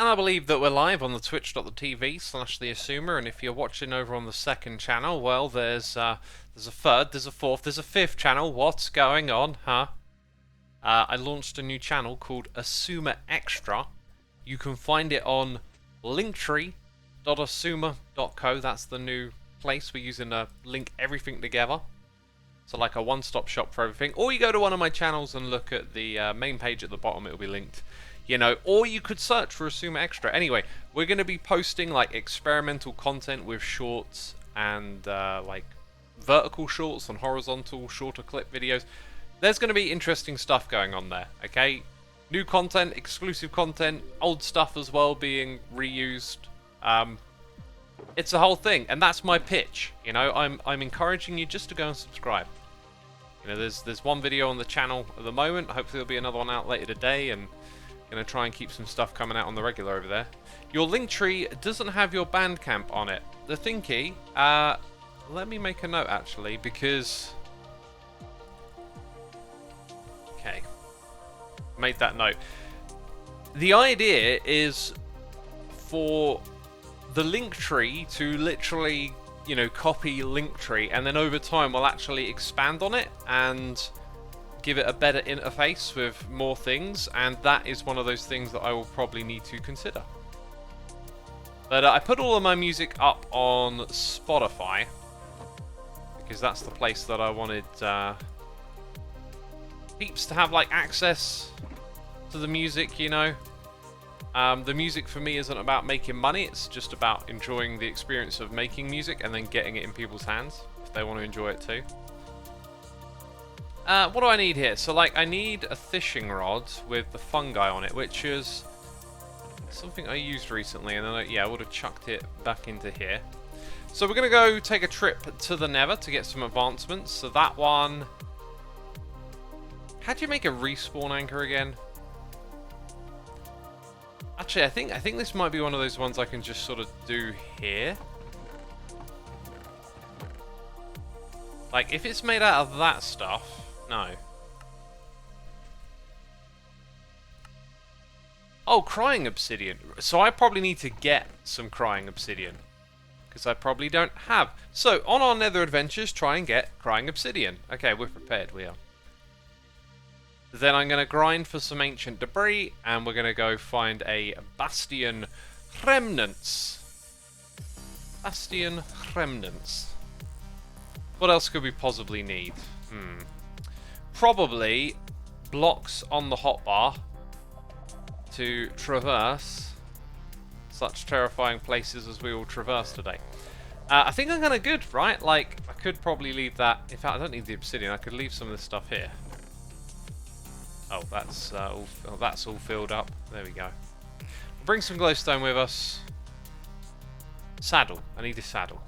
And I believe that we're live on the twitch.tv/the Xisuma, and if you're watching over on the second channel, well, there's a third, there's a fourth, there's a fifth channel. What's going on, huh? I launched a new channel called Xisuma Extra. You can find it on linktree.xisuma.co. That's the new place we're using to link everything together. So like a one-stop shop for everything. Or you go to one of my channels and look at the main page at the bottom, it'll be linked. You know, or you could search for Xisuma Extra. Anyway, we're going to be posting like experimental content with shorts and like vertical shorts and horizontal shorter clip videos. There's going to be interesting stuff going on there, okay? New content, exclusive content, old stuff as well being reused. It's a whole thing, and that's my pitch. You know, I'm encouraging you just to go and subscribe. You know, there's one video on the channel at the moment. Hopefully there'll be another one out later today, and gonna try and keep some stuff coming out on the regular over there. Your Linktree doesn't have your Bandcamp on it. The thingy, let me make a note actually, because okay, made that note. The idea is for the Linktree to literally, you know, copy Linktree, and then over time we'll actually expand on it and give it a better interface with more things, and that is one of those things that I will probably need to consider. But I put all of my music up on Spotify because that's the place that I wanted peeps to have like access to the music, you know. The music for me isn't about making money, it's just about enjoying the experience of making music and then getting it in people's hands if they want to enjoy it too. What do I need here? So, like, I need a fishing rod with the fungi on it, which is something I used recently, and then I would have chucked it back into here. So we're going to go take a trip to the Nether to get some advancements. So that one... How do you make a respawn anchor again? Actually, I think this might be one of those ones I can just sort of do here. Like, if it's made out of that stuff... No. Oh, crying obsidian. So I probably need to get some crying obsidian, because I probably don't have. So, on our nether adventures, try and get crying obsidian. Okay, we're prepared, we are. Then I'm going to grind for some ancient debris, and we're going to go find a bastion remnants. Bastion remnants. What else could we possibly need? Probably blocks on the hotbar to traverse such terrifying places as we will traverse today. I think I'm kind of good, right? Like, I could probably leave that. In fact, I don't need the obsidian. I could leave some of this stuff here. Oh, that's all filled up. There we go. Bring some glowstone with us. Saddle. I need a saddle.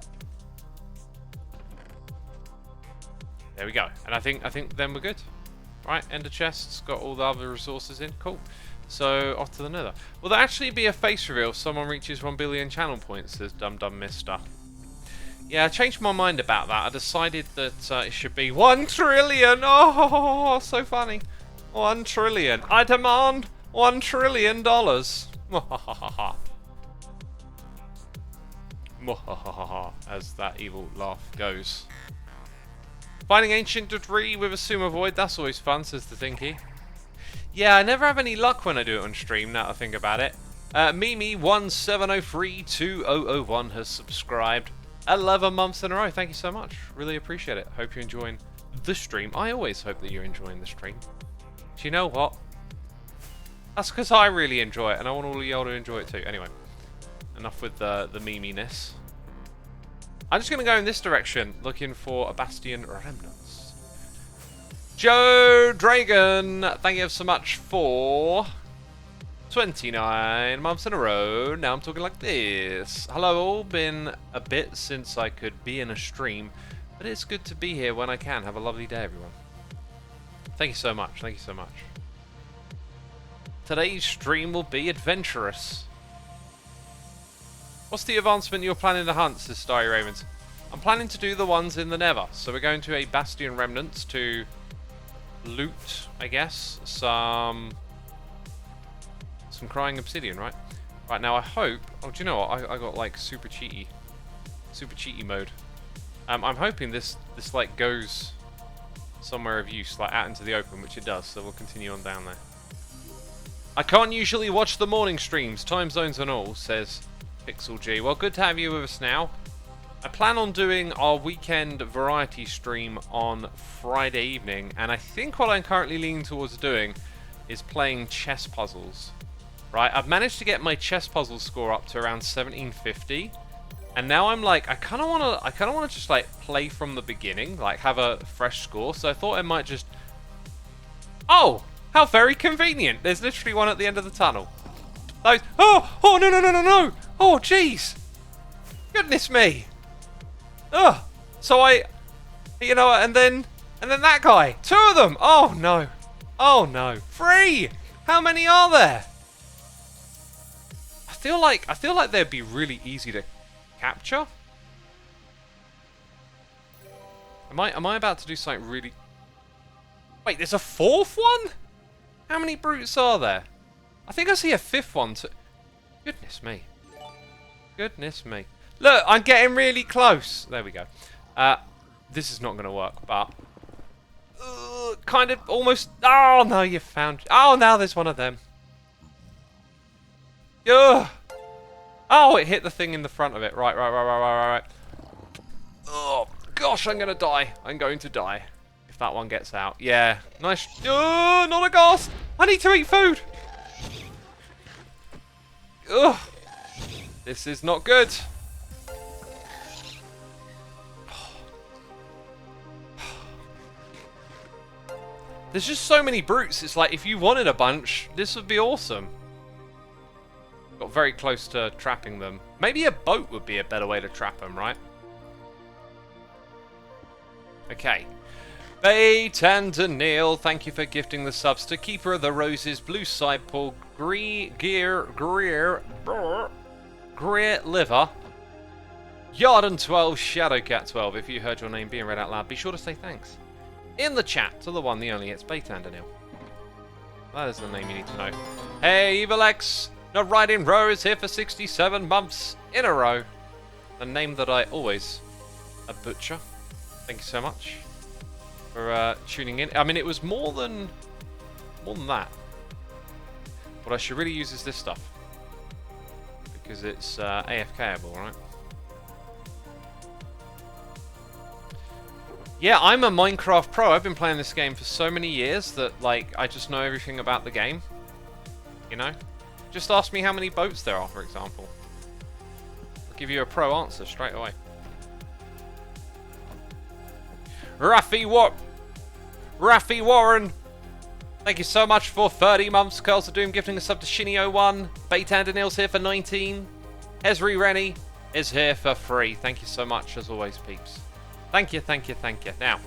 There we go. And I think then we're good. Right, ender chests, got all the other resources in. Cool. So, off to the nether. Will there actually be a face reveal if someone reaches 1 billion channel points, says Dum Dum Mister? Yeah, I changed my mind about that. I decided that it should be 1 trillion! Oh, so funny. 1 trillion. I demand $1 trillion. As that evil laugh goes. Finding ancient debris with a xisumavoid, that's always fun, says the Thinky. Yeah, I never have any luck when I do it on stream, now that I think about it. Mimi17032001 has subscribed 11 months in a row. Thank you so much. Really appreciate it. Hope you're enjoying the stream. I always hope that you're enjoying the stream. Do you know what? That's because I really enjoy it, and I want all of y'all to enjoy it too. Anyway, enough with the Mimi-ness. I'm just going to go in this direction, looking for a bastion remnants. Joe Dragon, thank you so much for 29 months in a row. Now I'm talking like this. Hello all, been a bit since I could be in a stream, but it's good to be here when I can. Have a lovely day, everyone. Thank you so much, thank you so much. Today's stream will be adventurous. What's the advancement you're planning to hunt, says Starry Ravens? I'm planning to do the ones in the Nether. So we're going to a Bastion Remnants to loot, I guess, some crying obsidian, right? Right, now I hope... Oh, do you know what? I got, like, super cheaty mode. I'm hoping this like, goes somewhere of use, like, out into the open, which it does, so we'll continue on down there. I can't usually watch the morning streams, time zones and all, says Pixel G. Well, good to have you with us now. I plan on doing our weekend variety stream on Friday evening, and I think what I'm currently leaning towards doing is playing chess puzzles. Right, I've managed to get my chess puzzle score up to around 1750, and now I'm like, I kind of want to just like play from the beginning, like have a fresh score. So I thought I might just. Oh, how very convenient! There's literally one at the end of the tunnel. Those. Oh no! Oh jeez, goodness me. Ugh. So you know, and then that guy. 2 of them. Oh no. 3. How many are there? I feel like they'd be really easy to capture. Am I about to do something really... Wait, there's a 4th one? How many brutes are there? I think I see a 5th one too. Goodness me. Goodness me. Look, I'm getting really close. There we go. This is not going to work, but... kind of almost... Oh, no, you found... Oh, now there's one of them. Ugh. Oh, it hit the thing in the front of it. Right. Oh, gosh, I'm going to die. I'm going to die. If that one gets out. Yeah. Nice. Not a ghast. I need to eat food. Ugh. This is not good. There's just so many brutes. It's like, if you wanted a bunch, this would be awesome. Got very close to trapping them. Maybe a boat would be a better way to trap them, right? Okay. Bait and Neil, thank you for gifting the subs to Keeper of the Roses, Blue Sidepole, Greer Liver, Yarden 12, Shadowcat 12. If you heard your name being read out loud, be sure to say thanks in the chat to the one, the only, it's Bait and Neil. That is the name you need to know. Hey, Evil X! Not Riding Row is here for 67 months in a row. A name that I always butcher. Thank you so much for tuning in. I mean, it was more than that. What I should really use is this stuff, because it's AFKable, right? Yeah, I'm a Minecraft pro. I've been playing this game for so many years that, like, I just know everything about the game. You know? Just ask me how many boats there are, for example. I'll give you a pro answer straight away. Raffy Warren! Thank you so much for 30 months. Curls of Doom gifting a sub to Shinny01. Bait and Neil's here for 19. Esri Rennie is here for free. Thank you so much, as always, peeps. Thank you. Now,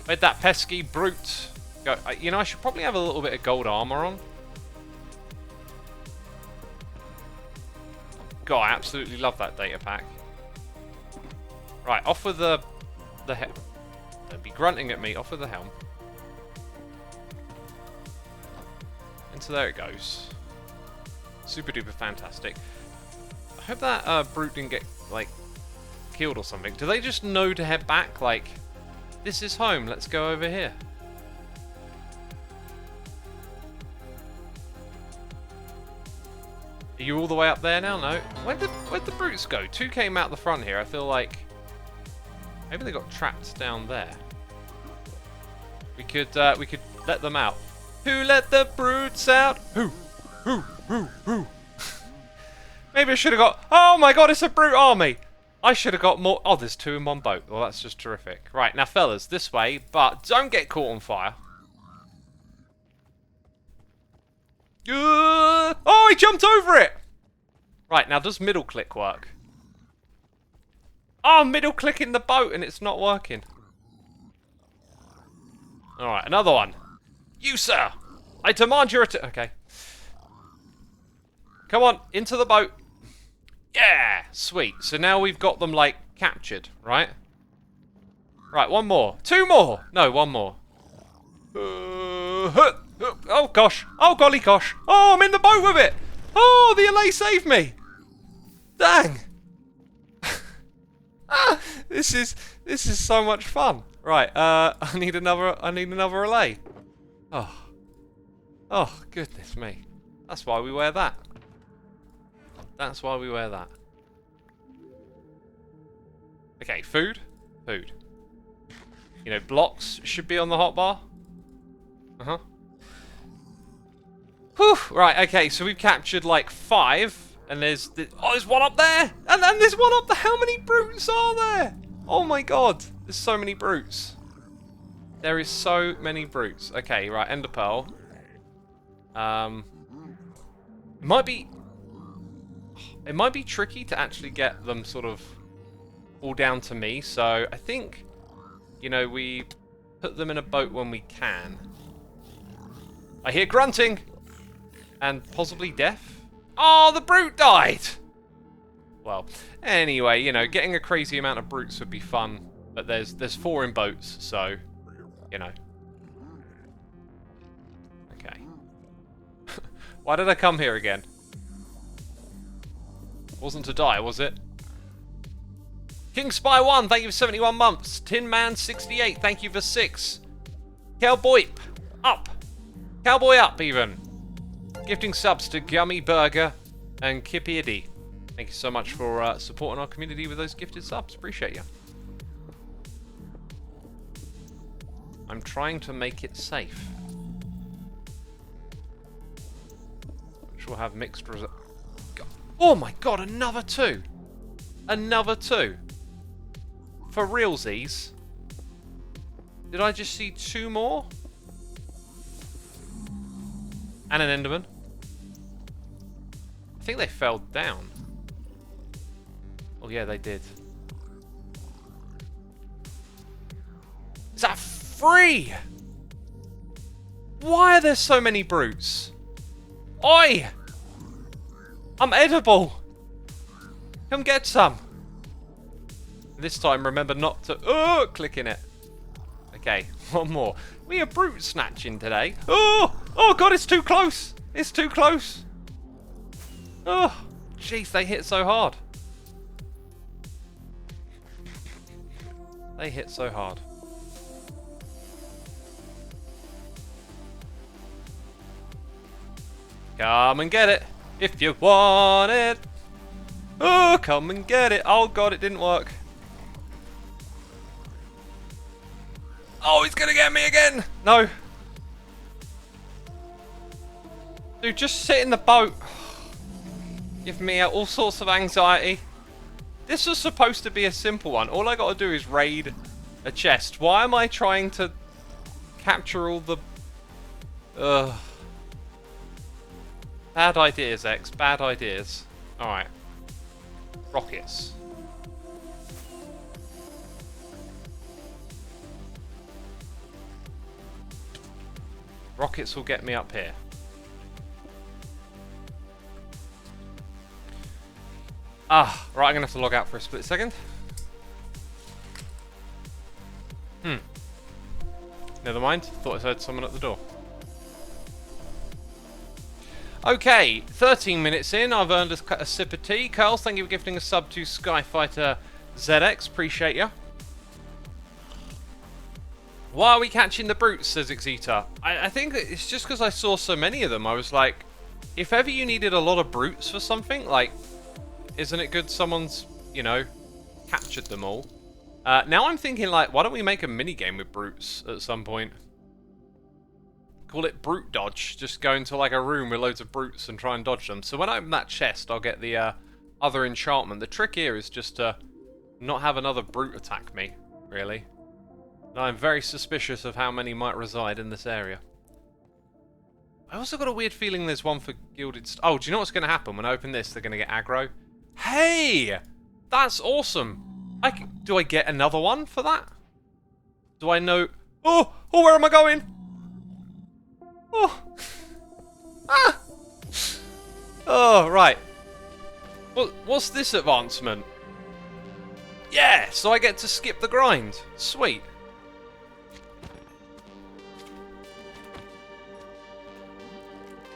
where'd that pesky brute go? You know, I should probably have a little bit of gold armor on. God, I absolutely love that data pack. Right, off with the helm. Don't be grunting at me. Off with the helm. And so there it goes. Super duper fantastic. I hope that brute didn't get, like, killed or something. Do they just know to head back? Like, this is home. Let's go over here. Are you all the way up there now? No. Where'd the brutes go? 2 came out the front here. I feel like maybe they got trapped down there. We could let them out. Who let the brutes out? Who? Maybe I should have got... Oh my god, it's a brute army! I should have got more... Oh, there's 2 in one boat. Well, that's just terrific. Right, now fellas, this way, but don't get caught on fire. Oh, he jumped over it! Right, now does middle click work? Oh, middle click in the boat and it's not working. Alright, another one. You, sir! I demand your attention. Okay. Come on, into the boat. Yeah! Sweet. So now we've got them, like, captured, right? Right, one more. 2 more! No, 1 more. Oh, gosh. Oh, golly gosh. Oh, I'm in the boat with it! Oh, the allay saved me! Dang! This is so much fun. Right, I need another allay. Oh, goodness me. That's why we wear that. That's why we wear that. Okay, food. Food. You know, blocks should be on the hotbar. Uh-huh. Whew, right, okay, so we've captured like 5. And there's one up there! And then there's one up there! How many brutes are there? Oh my god, there's so many brutes. There is so many brutes. Okay, right, ender pearl. It might be tricky to actually get them sort of all down to me, so I think, you know, we put them in a boat when we can. I hear grunting! And possibly death? Oh, the brute died! Well, anyway, you know, getting a crazy amount of brutes would be fun, but there's 4 in boats, so, you know. Okay. Why did I come here again? Wasn't to die, was it? King Spy 1, thank you for 71 months. Tin Man 68, thank you for 6. Cowboy up. Cowboy up, even. Gifting subs to Gummy Burger and Kippy. Thank you so much for supporting our community with those gifted subs. Appreciate you. I'm trying to make it safe. Which will have mixed results. Oh my god, another 2! Another 2! For realsies? Did I just see 2 more? And an Enderman. I think they fell down. Oh yeah, they did. Is that free? Why are there so many brutes? Oi! I'm edible! Come get some! This time remember not to click in it. Okay, one more. We are brute snatching today. Oh! Oh god, it's too close! It's too close! Oh, jeez, they hit so hard. They hit so hard. Come and get it, if you want it. Oh, come and get it. Oh god, it didn't work. Oh, he's gonna get me again! No. Dude, just sit in the boat. Give me all sorts of anxiety. This was supposed to be a simple one. All I gotta do is raid a chest. Why am I trying to capture all the... Bad ideas, X. Bad ideas. Alright. Rockets. Rockets will get me up here. Ah, right, I'm gonna have to log out for a split second. Never mind, thought I heard someone at the door. Okay, 13 minutes in, I've earned a sip of tea. Carl, thank you for gifting a sub to Skyfighter ZX, appreciate ya. Why are we catching the brutes, says Xita. I think it's just because I saw so many of them. I was like, if ever you needed a lot of brutes for something, like, isn't it good someone's, you know, captured them all? Now I'm thinking, like, why don't we make a mini-game with brutes at some point? Call it brute dodge. Just go into, like, a room with loads of brutes and try and dodge them. So when I open that chest, I'll get the other enchantment. The trick here is just to not have another brute attack me, really. And I'm very suspicious of how many might reside in this area. I also got a weird feeling there's one for gilded... Oh, do you know what's going to happen? When I open this, they're going to get aggro. Hey! That's awesome! Do I get another one for that? Do I know... Oh! Oh, where am I going? Oh! Ah! Oh, right. What's this advancement? Yeah! So I get to skip the grind. Sweet.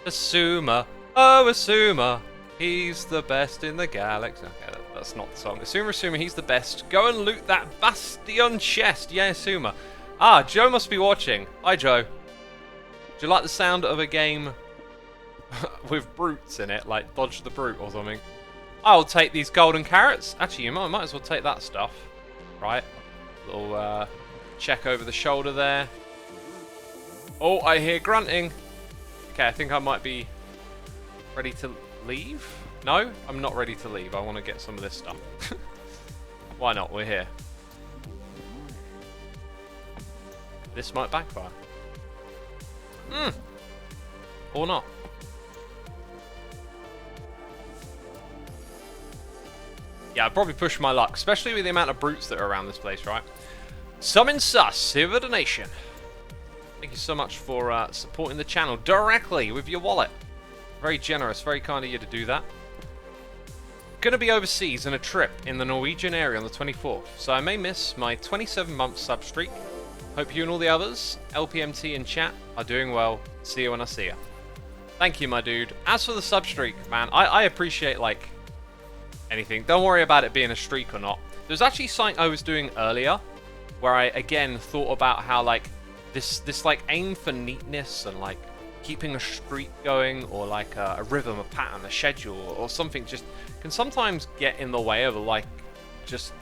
Xisuma. Oh, Xisuma, he's the best in the galaxy. Okay, that's not the song. Xisuma, he's the best. Go and loot that Bastion chest. Yeah, Xisuma. Ah, Joe must be watching. Hi, Joe. Do you like the sound of a game with brutes in it, like Dodge the Brute or something? I'll take these golden carrots. Actually, you might as well take that stuff. Right. Little check over the shoulder there. Oh, I hear grunting. Okay, I think I might be ready to leave. No, I'm not ready to leave. I want to get some of this stuff. Why not? We're here. This might backfire. Or not. Yeah, I'd probably push my luck, especially with the amount of brutes that are around this place, right? Summon Sus, here for donation. Thank you so much for supporting the channel directly with your wallet. Very generous, very kind of you to do that. Gonna be overseas on a trip in the Norwegian area on the 24th, so I may miss my 27-month sub streak. Hope you and all the others, LPMT and chat, are doing well. See you when I see you. Thank you, my dude. As for the sub streak, man, I appreciate, like, anything. Don't worry about it being a streak or not. There's actually something I was doing earlier where I, again, thought about how, like, this like, aim for neatness and, like, keeping a streak going or, like, a rhythm, a pattern, a schedule or something just can sometimes get in the way of, like, just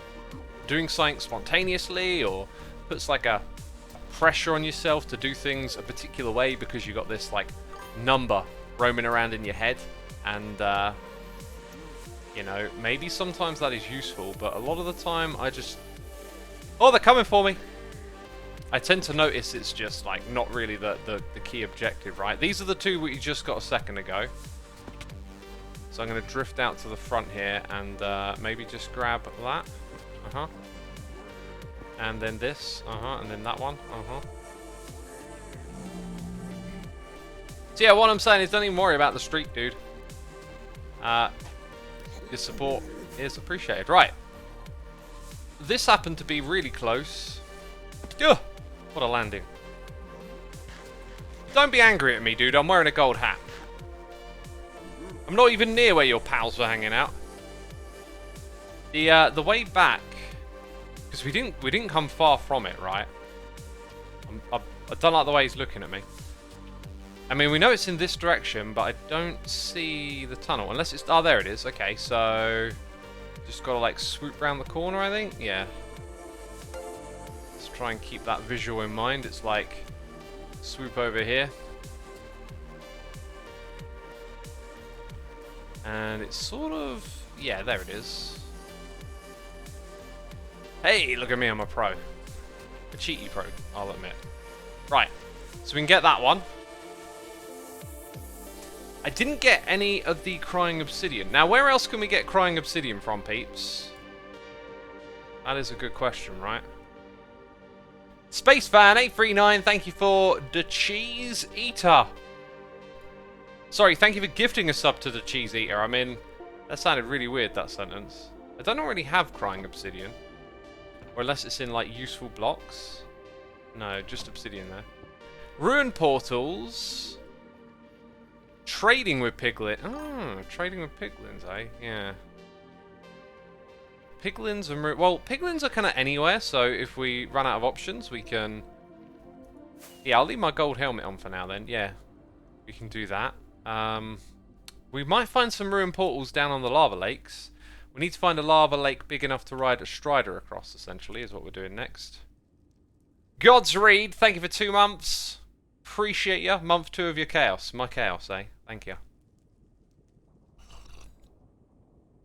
doing something spontaneously or puts, like, a pressure on yourself to do things a particular way because you got this, like, number roaming around in your head. And, you know, maybe sometimes that is useful, but a lot of the time I just... Oh, they're coming for me! I tend to notice it's just, like, not really the key objective, right? These are the two we just got a second ago. So I'm going to drift out to the front here and maybe just grab that. And then this. And then that one. So yeah, what I'm saying is don't even worry about the streak, dude. Your support is appreciated. Right. This happened to be really close. Ugh, what a landing. Don't be angry at me, dude. I'm wearing a gold hat. I'm not even near where your pals were hanging out. The way back, because we didn't come far from it, right? I don't like the way he's looking at me. I mean, we know it's in this direction, but I don't see the tunnel. Unless it's... Oh, there it is. Okay, so... Just got to, like, swoop around the corner, I think? Yeah. Let's try and keep that visual in mind. It's like... Swoop over here. And it's sort of... Yeah, there it is. Hey, look at me, I'm a pro. A cheaty pro, I'll admit. Right, so we can get that one. I didn't get any of the crying obsidian. Now, where else can we get crying obsidian from, peeps? That is a good question, right? SpaceFan839, thank you for the Cheese Eater. Sorry, thank you for gifting a sub to the Cheese Eater. I mean, that sounded really weird, that sentence. I don't already have crying obsidian. Or unless it's in, like, useful blocks. No, just obsidian there. Ruin portals. Trading with piglet. Oh, trading with piglins, eh? Yeah. Piglins and... Well, piglins are kind of anywhere, so if we run out of options, we can... Yeah, I'll leave my gold helmet on for now, then. Yeah, we can do that. We might find some ruin portals down on the lava lakes. We need to find a lava lake big enough to ride a Strider across, essentially, is what we're doing next. God's Reed, thank you for 2 months. Appreciate you. Month 2 of your chaos. My chaos, eh? Thank you.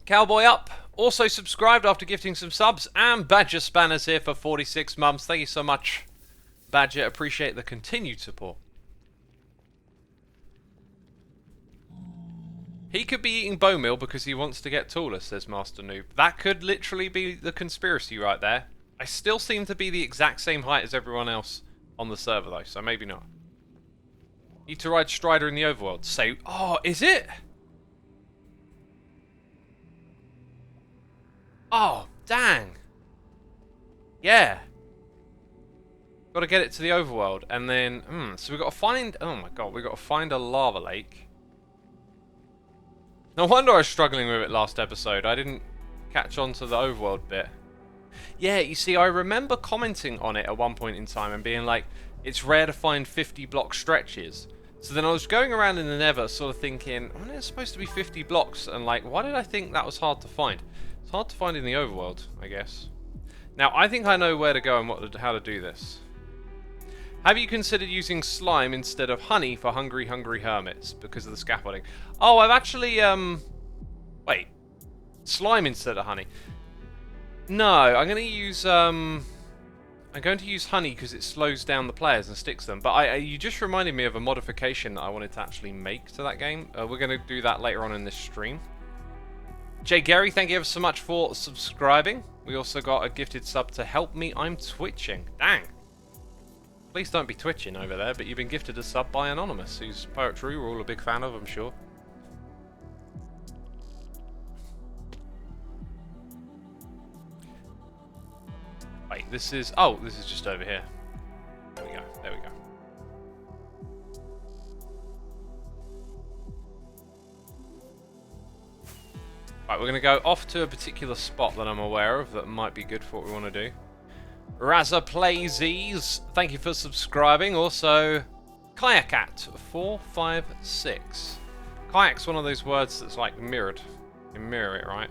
Cowboy Up also subscribed after gifting some subs. And Badger Spanners here for 46 months. Thank you so much, Badger. Appreciate the continued support. He could be eating bone meal because he wants to get taller, says Master Noob. That could literally be the conspiracy right there. I still seem to be the exact same height as everyone else on the server, though, so maybe not. Need to ride Strider in the overworld. Say, oh, is it? Oh, dang. Yeah. Got to get it to the overworld, and then, so we've got to find, oh my god, we've got to find a lava lake. No wonder I was struggling with it last episode. I didn't catch on to the overworld bit. Yeah, you see, I remember commenting on it at one point in time and being like, it's rare to find 50 block stretches. So then I was going around in the Nether sort of thinking, when it's supposed to be 50 blocks, and like, why did I think that was hard to find? It's hard to find in the overworld, I guess. Now, I think I know where to go and how to do this. Have you considered using slime instead of honey for hungry hermits because of the scaffolding? Oh, I've actually, wait. Slime instead of honey. No, I'm going to use honey because it slows down the players and sticks them. But you just reminded me of a modification that I wanted to actually make to that game. We're going to do that later on in this stream. Jay Gary, thank you ever so much for subscribing. We also got a gifted sub to help me. I'm twitching. Dang. Please don't be twitching over there, but you've been gifted a sub by Anonymous, whose poetry we're all a big fan of, I'm sure. Wait, this is... Oh, this is just over here. There we go, there we go. Right, we're going to go off to a particular spot that I'm aware of that might be good for what we want to do. Razza Playsies, thank you for subscribing. Also, Kayakat456. Kayak's one of those words that's like mirrored. You mirror it, right?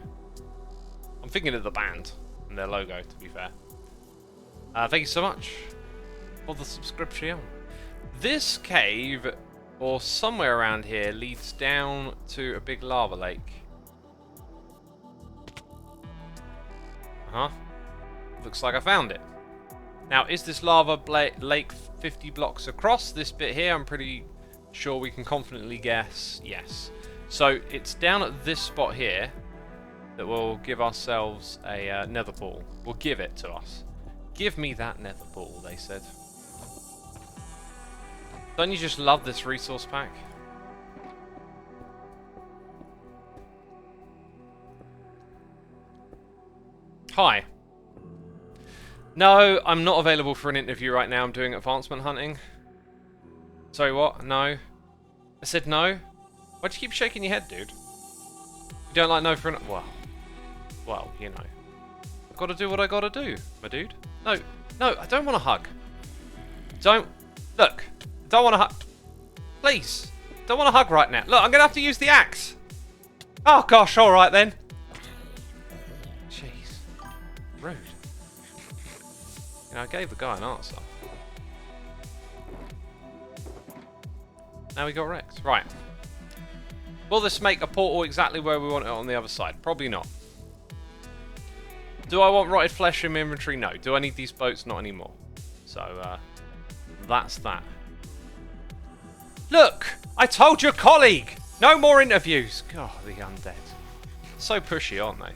I'm thinking of the band and their logo, to be fair. Thank you so much for the subscription. This cave, or somewhere around here, leads down to a big lava lake. Looks like I found it. Now, is this lava lake 50 blocks across? This bit here, I'm pretty sure we can confidently guess yes. So, it's down at this spot here that will give ourselves a nether ball. We'll give it to us. Give me that nether ball, they said. Don't you just love this resource pack? Hi. No, I'm not available for an interview right now. I'm doing advancement hunting. Sorry, what? No. I said no? Why'd you keep shaking your head, dude? You don't like no for an... Well, you know. I've got to do what I got to do, my dude. No, I don't want to hug. Look, don't want to hug. Please, don't want to hug right now. Look, I'm going to have to use the axe. Oh, gosh, all right then. Jeez. Rude. You know, I gave the guy an answer. Now we got wrecked. Right. Will this make a portal exactly where we want it on the other side? Probably not. Do I want rotted flesh in my inventory? No. Do I need these boats? Not anymore. So, that's that. Look! I told your colleague! No more interviews! God, the undead. So pushy, aren't they?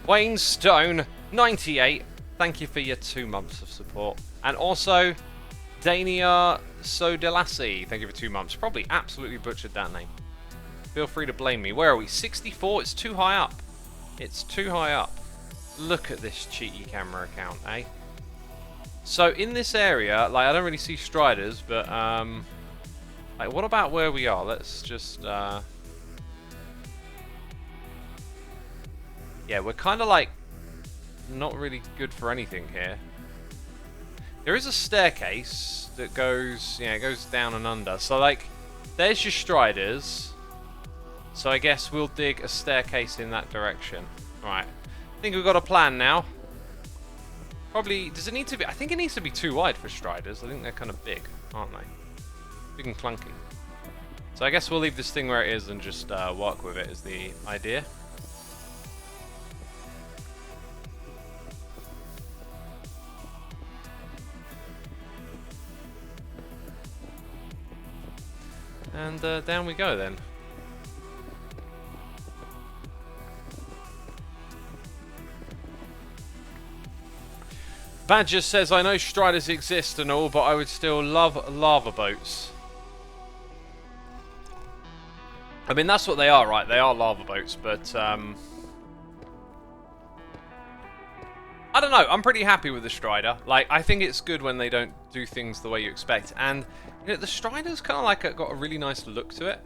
Wayne Stone, 98. Thank you for your 2 months of support. And also, Dania Sodelassi. Thank you for 2 months. Probably absolutely butchered that name. Feel free to blame me. Where are we? 64? It's too high up. It's too high up. Look at this cheeky camera account, eh? So in this area, like, I don't really see striders, but like, what about where we are? Let's just yeah, we're kind of like not really good for anything here. There is a staircase that goes, yeah, it goes down and under. So like, there's your striders. So I guess we'll dig a staircase in that direction. Right. I think we've got a plan now. Probably, does it need to be, I think it needs to be too wide for striders. I think they're kind of big, aren't they? Big and clunky. So I guess we'll leave this thing where it is and just work with it is the idea. And down we go then. Badger says, I know striders exist and all, but I would still love lava boats. I mean, that's what they are, right? They are lava boats, but I don't know. I'm pretty happy with the strider. Like, I think it's good when they don't do things the way you expect. And, you know, the strider's kind of like got a really nice look to it.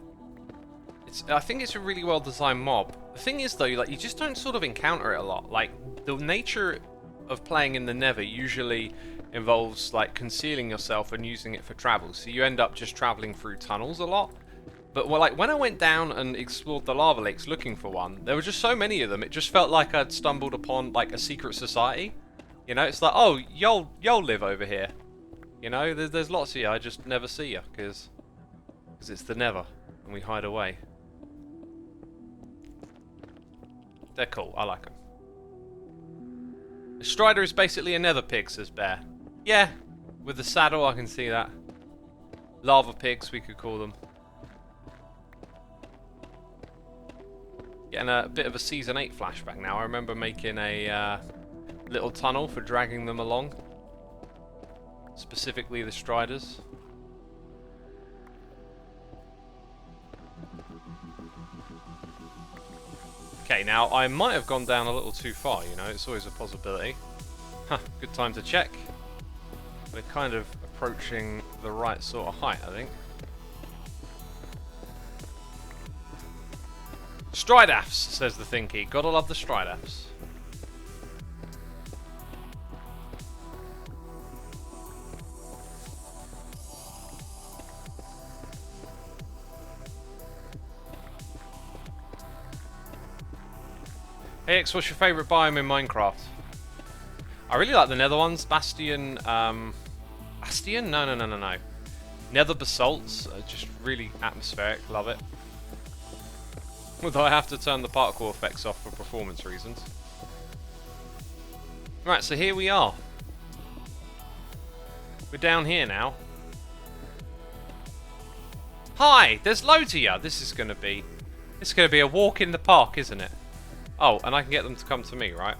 I think it's a really well designed mob. The thing is though, like you just don't sort of encounter it a lot. Like the nature of playing in the Nether usually involves like concealing yourself and using it for travel. So you end up just traveling through tunnels a lot. But well, like when I went down and explored the lava lakes looking for one, there were just so many of them. It just felt like I'd stumbled upon like a secret society. You know, it's like, oh, y'all live over here. You know, there's lots of you. I just never see you because it's the Nether and we hide away. They're cool. I like them. The Strider is basically a Nether pig, says Bear. Yeah, with the saddle, I can see that. Lava pigs, we could call them. Getting a bit of a Season 8 flashback now. I remember making a little tunnel for dragging them along. Specifically the Striders. Okay, now I might have gone down a little too far, you know, it's always a possibility. Huh, good time to check. We're kind of approaching the right sort of height, I think. Stridaffs, says the Thinky. Gotta love the Stridaffs. Hey X, what's your favourite biome in Minecraft? I really like the Nether ones. Bastion, Bastion? No. Nether basalts are just really atmospheric. Love it. Although I have to turn the particle effects off for performance reasons. Right, so here we are. We're down here now. Hi, there's loads of you. This is going to be a walk in the park, isn't it? Oh, and I can get them to come to me, right?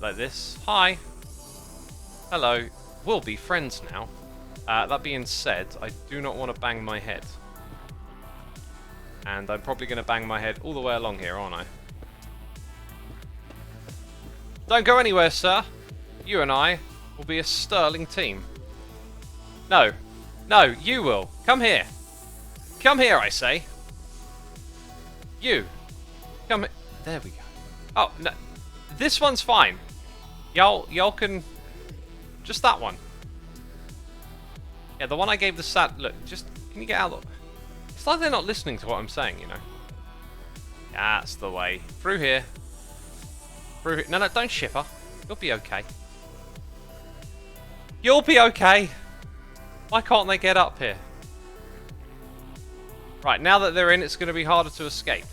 Like this. Hi. Hello. We'll be friends now. That being said, I do not want to bang my head. And I'm probably going to bang my head all the way along here, aren't I? Don't go anywhere, sir. You and I will be a sterling team. No. No, you will. Come here. Come here, I say. You. Come here. There we go. Oh, no. This one's fine. Y'all can... Just that one. Yeah, the one I gave the sat... Look, just... Can you get out of... It's like they're not listening to what I'm saying, you know. That's the way. Through here. Through here. No, don't shiver. You'll be okay. You'll be okay. Why can't they get up here? Right, now that they're in, it's going to be harder to escape.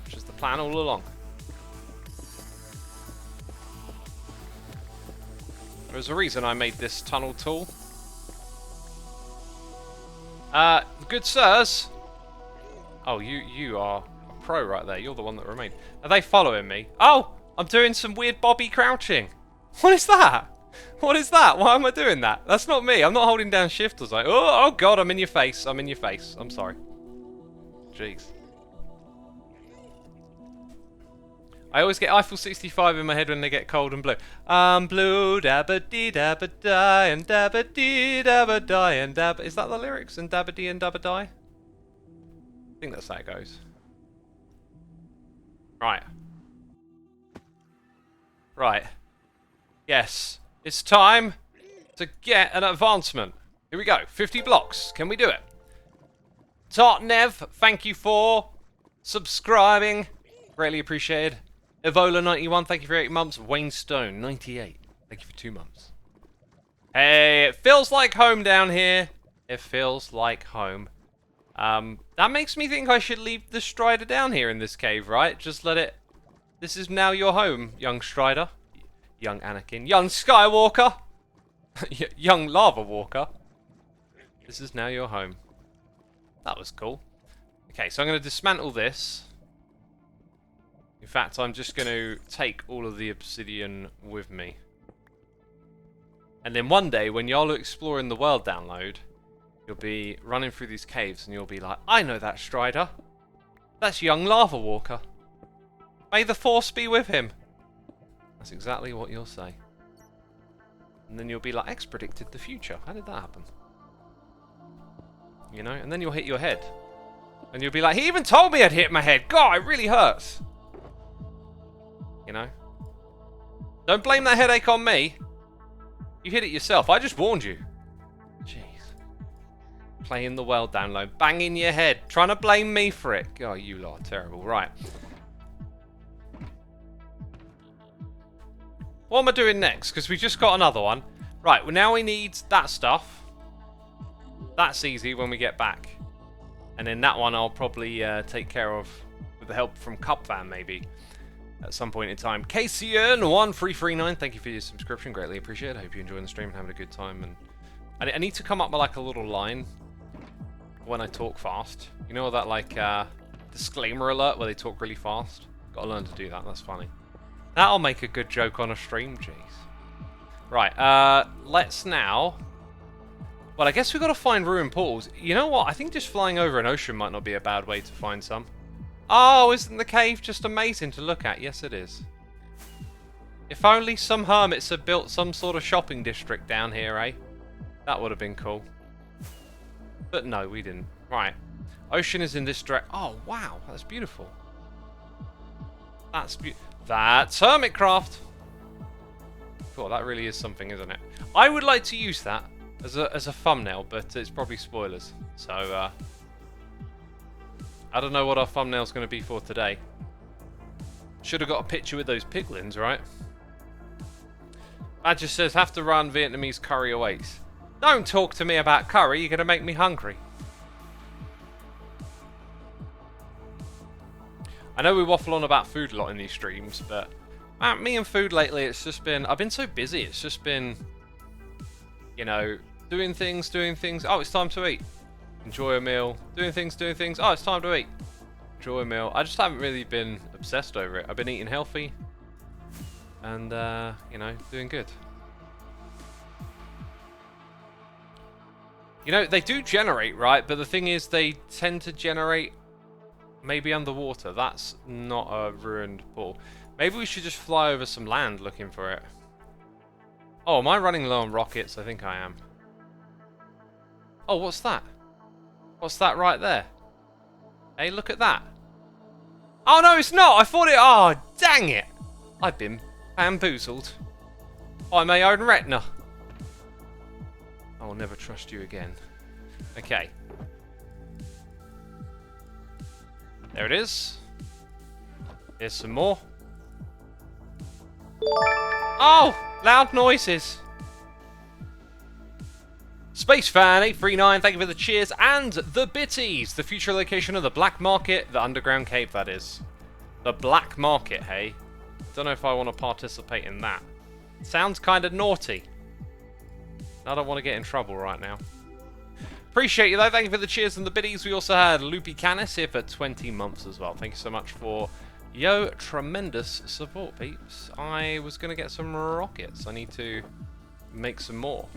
Which is the plan all along. There's a reason I made this tunnel tool. Good sirs. Oh, you are a pro right there. You're the one that remained. Are they following me? Oh, I'm doing some weird Bobby crouching. What is that? What is that? Why am I doing that? That's not me. I'm not holding down shift or something. Oh God, I'm in your face. I'm in your face. I'm sorry. Jeez. I always get Eiffel 65 in my head when they get cold and blue. I'm blue, dabba dee dabba die, and dabba dee dabba die, and dabba... Is that the lyrics? And dabba dee and dabba die? I think that's how it goes. Right. Right. Yes. It's time to get an advancement. Here we go. 50 blocks. Can we do it? Tartnev, thank you for subscribing. Greatly appreciated. Evola91, thank you for 8 months. Wayne Stone, 98. Thank you for 2 months. Hey, it feels like home down here. It feels like home. That makes me think I should leave the Strider down here in this cave, right? Just let it... This is now your home, young Strider. Young Anakin. Young Skywalker! Young Lava Walker. This is now your home. That was cool. Okay, so I'm going to dismantle this. In fact, I'm just going to take all of the obsidian with me. And then one day, when y'all are exploring the world download, you'll be running through these caves and you'll be like, I know that Strider. That's young Lava Walker. May the Force be with him. That's exactly what you'll say. And then you'll be like, X predicted the future. How did that happen? You know, and then you'll hit your head. And you'll be like, he even told me I'd hit my head. God, it really hurts. You know? Don't blame that headache on me. You hit it yourself. I just warned you. Jeez. Playing the world down low. Banging your head. Trying to blame me for it. God, you lot are terrible. Right. What am I doing next? Because we just got another one. Right, well now we need that stuff. That's easy when we get back. And then that one I'll probably take care of with the help from Cupvan maybe. At some point in time. KCN1339, thank you for your subscription. Greatly appreciate it. I hope you're enjoying the stream and having a good time. And I need to come up with like a little line when I talk fast. You know that like disclaimer alert where they talk really fast? Gotta learn to do that, that's funny. That'll make a good joke on a stream, jeez. Right, let's now... Well, I guess we've got to find ruined portals. You know what? I think just flying over an ocean might not be a bad way to find some. Oh, isn't the cave just amazing to look at? Yes, it is. If only some hermits had built some sort of shopping district down here, eh? That would have been cool. But no, we didn't. Right. Ocean is in this direction. Oh, wow. That's beautiful. That's Hermitcraft. Cool, that really is something, isn't it? I would like to use that as a thumbnail, but it's probably spoilers. So, I don't know what our thumbnail's going to be for today. Should have got a picture with those piglins, right? Badger says, have to run, Vietnamese curry awaits. Don't talk to me about curry, you're going to make me hungry. I know we waffle on about food a lot in these streams, but me and food lately, it's just been... I've been so busy, it's just been... You know, doing things. Oh, it's time to eat. Enjoy a meal. Doing things. Oh, it's time to eat. Enjoy a meal. I just haven't really been obsessed over it. I've been eating healthy. And, you know, doing good. You know, they do generate, right? But the thing is, they tend to generate maybe underwater. That's not a ruined pool. Maybe we should just fly over some land looking for it. Oh, am I running low on rockets? I think I am. Oh, what's that? What's that right there? Hey, look at that. Oh, no, it's not. I thought it... Oh, dang it. I've been bamboozled. I'm my own retina. I will never trust you again. Okay. There it is. Here's some more. Oh! Loud noises. SpaceFan839, thank you for the cheers and the bitties. The future location of the Black Market, the underground cave, that is. The Black Market, hey? Don't know if I want to participate in that. Sounds kind of naughty. I don't want to get in trouble right now. Appreciate you though, thank you for the cheers and the biddies. We also had Loopy Canis here for 20 months as well. Thank you so much for... Yo, tremendous support, peeps. I was going to get some rockets. I need to make some more.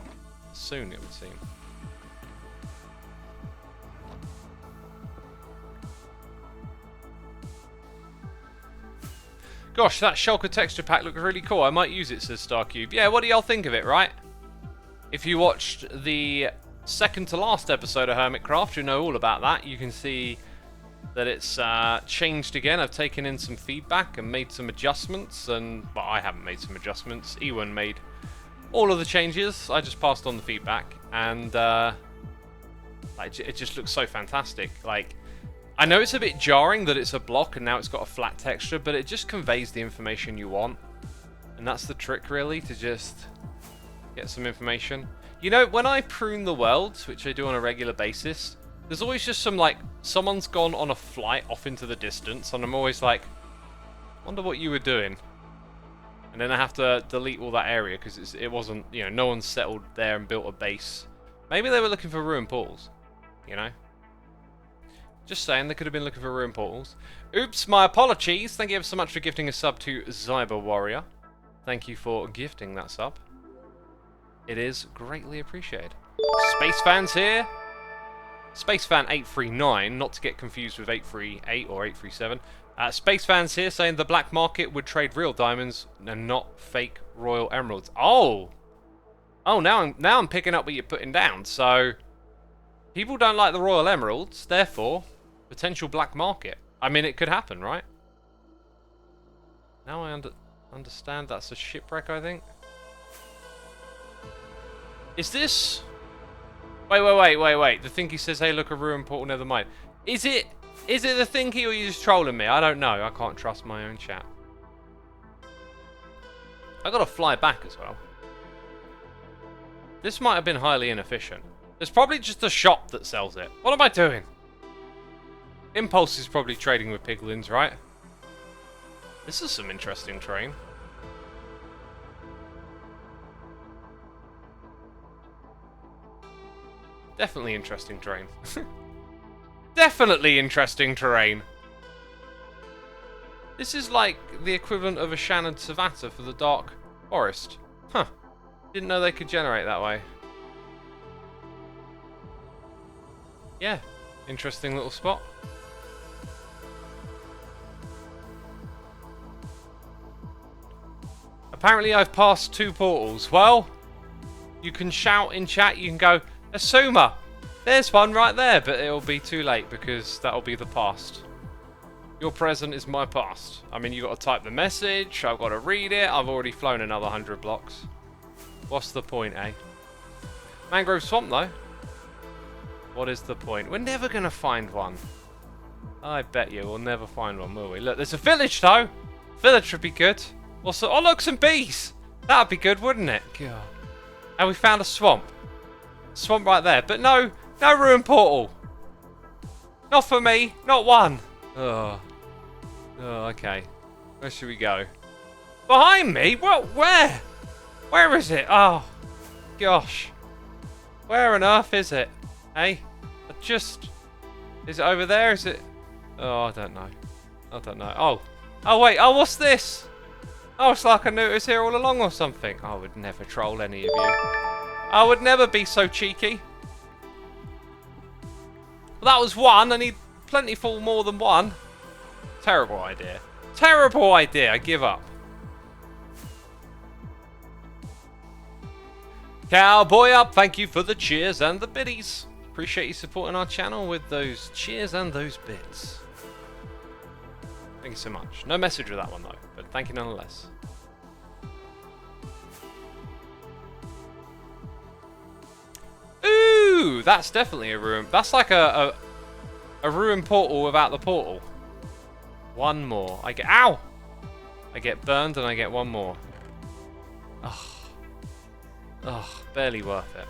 Soon, it would seem. Gosh, that Shulker texture pack looks really cool. I might use it, says StarCube. Yeah, what do y'all think of it, right? If you watched the second to last episode of Hermitcraft, you know all about that. You can see... that it's changed again. I've taken in some feedback and made some adjustments, and well, I haven't made some adjustments. Ewan made all of the changes. I just passed on the feedback, and like, it just looks so fantastic. Like, I know it's a bit jarring that it's a block and now it's got a flat texture, but it just conveys the information you want, and that's the trick, really, to just get some information. You know, when I prune the world, which I do on a regular basis, there's always just some, like, someone's gone on a flight off into the distance, and I'm always like, wonder what you were doing. And then I have to delete all that area, because it wasn't, you know, no one settled there and built a base. Maybe they were looking for ruined portals, you know? Just saying, they could have been looking for ruined portals. Oops, my apologies. Thank you ever so much for gifting a sub to Zyber Warrior. Thank you for gifting that sub. It is greatly appreciated. Space fans here. SpaceFan839, not to get confused with 838 or 837. SpaceFans here saying the black market would trade real diamonds and not fake royal emeralds. Oh! Oh, now I'm picking up what you're putting down. So, People don't like the Royal Emeralds, therefore, potential black market. I mean, it could happen, right? Now I understand that's a shipwreck, I think. Is this... Wait. The thinky says, hey, look, a ruined portal, never mind. Is it the thinky, or are you just trolling me? I don't know. I can't trust my own chat. I gotta fly back as well. This might have been highly inefficient. There's probably just a shop that sells it. What am I doing? Impulse is probably trading with piglins, right? This is some interesting terrain. Definitely interesting terrain. Definitely interesting terrain. This is like the equivalent of a Shannon Savata for the Dark Forest. Huh. Didn't know they could generate that way. Yeah. Interesting little spot. Apparently I've passed 2 portals. Well, you can shout in chat, you can go, Xisuma! There's one right there, but it'll be too late because that'll be the past. Your present is my past. I mean, you got to type the message, I've got to read it, I've already flown another 100 blocks. What's the point, eh? Mangrove Swamp, though. What is the point? We're never going to find one. I bet you we'll never find one, will we? Look, there's a village, though. Village would be good. Also, oh, look, some bees. That would be good, wouldn't it? God. And we found a swamp. Swamp right there. But no ruined portal. Not for me. Not one. Oh, okay. Where should we go? Behind me? What? Where? Where is it? Oh, gosh. Where on earth is it? Hey? Is it over there? Is it? Oh, I don't know. I don't know. Oh, wait. Oh, what's this? Oh, it's like I knew it was here all along or something. I would never troll any of you. I would never be so cheeky. Well, that was one. I need plentiful more than one. Terrible idea. Terrible idea. I give up. Cowboy up. Thank you for the cheers and the biddies. Appreciate you supporting our channel with those cheers and those bits. Thank you so much. No message with that one though, but thank you nonetheless. Ooh, that's definitely a ruin. That's like a ruined portal without the portal. One more. I get burned and I get one more. Ugh, barely worth it.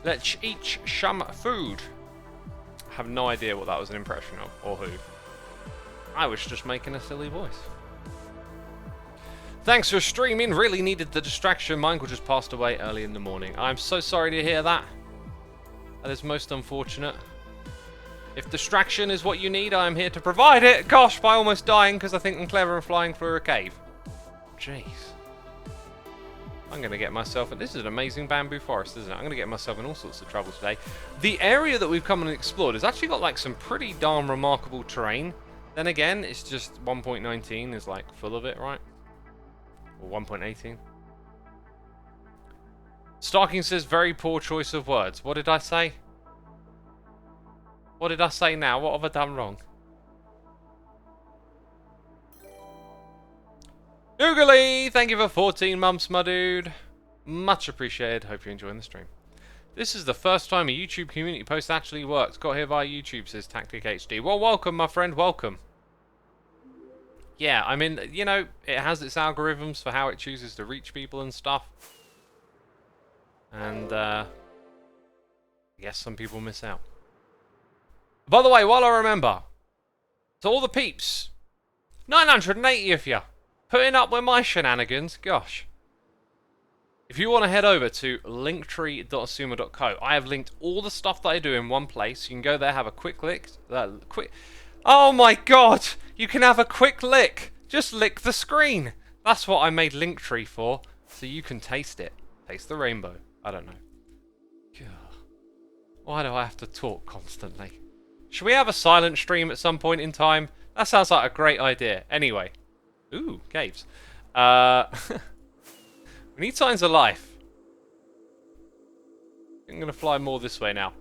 Let's eat some food. I have no idea what that was an impression of, or who. I was just making a silly voice. Thanks for streaming. Really needed the distraction. Michael just passed away early in the morning. I'm so sorry to hear that. That is most unfortunate. If distraction is what you need, I am here to provide it. Gosh, by almost dying because I think I'm clever and flying through a cave. Jeez. I'm going to get myself... This is an amazing bamboo forest, isn't it? I'm going to get myself in all sorts of trouble today. The area that we've come and explored has actually got like some pretty darn remarkable terrain. Then again, it's just 1.19 is like full of it, right? Or 1.18. Starking says, very poor choice of words. What did I say? What did I say now? What have I done wrong? Oogly! Thank you for 14 months, my dude. Much appreciated. Hope you're enjoying the stream. This is the first time a YouTube community post actually works. Got here via YouTube, says Tactic HD. Well, welcome, my friend. Welcome. Yeah, I mean, you know, it has its algorithms for how it chooses to reach people and stuff. And, I guess some people miss out. By the way, while I remember, to all the peeps, 980 of you, putting up with my shenanigans, gosh. If you want to head over to linktree.xisumavoid.co, I have linked all the stuff that I do in one place. You can go there, have a quick lick. Oh my god! You can have a quick lick! Just lick the screen! That's what I made Linktree for, so you can taste it. Taste the rainbow. I don't know. God. Why do I have to talk constantly? Should we have a silent stream at some point in time? That sounds like a great idea. Anyway. Ooh, caves. We need signs of life. I'm going to fly more this way now.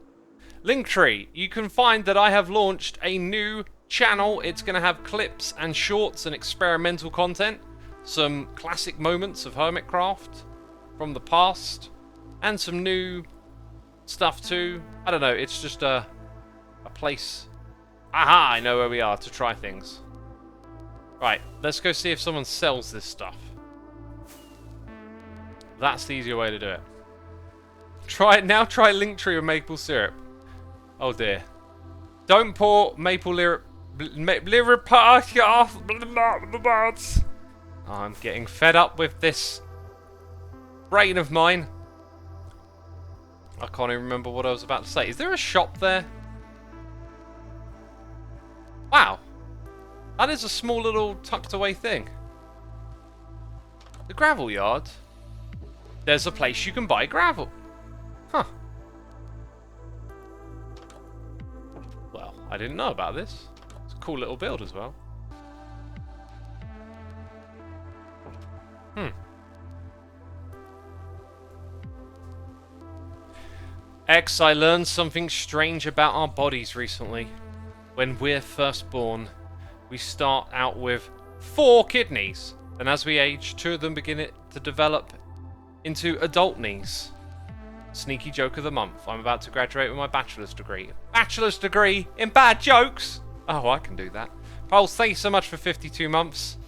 Linktree. You can find that I have launched a new channel. It's going to have clips and shorts and experimental content. Some classic moments of Hermitcraft from the past. And some new stuff too. I don't know. It's just a place. Aha! I know where we are to try things. Right. Let's go see if someone sells this stuff. That's the easier way to do it. Try it now. Try Linktree with maple syrup. Oh dear. Don't pour maple lyrup. Oh, I'm getting fed up with this brain of mine. I can't even remember what I was about to say. Is there a shop there? Wow. That is a small little tucked away thing. The gravel yard. There's a place you can buy gravel. Huh. Well, I didn't know about this. It's a cool little build as well. X, I learned something strange about our bodies recently. When we're first born, we start out with 4 kidneys. Then as we age, 2 of them begin to develop into adult knees. Sneaky joke of the month. I'm about to graduate with my bachelor's degree. Bachelor's degree in bad jokes? Oh, I can do that. Pulse, thank you so much for 52 months.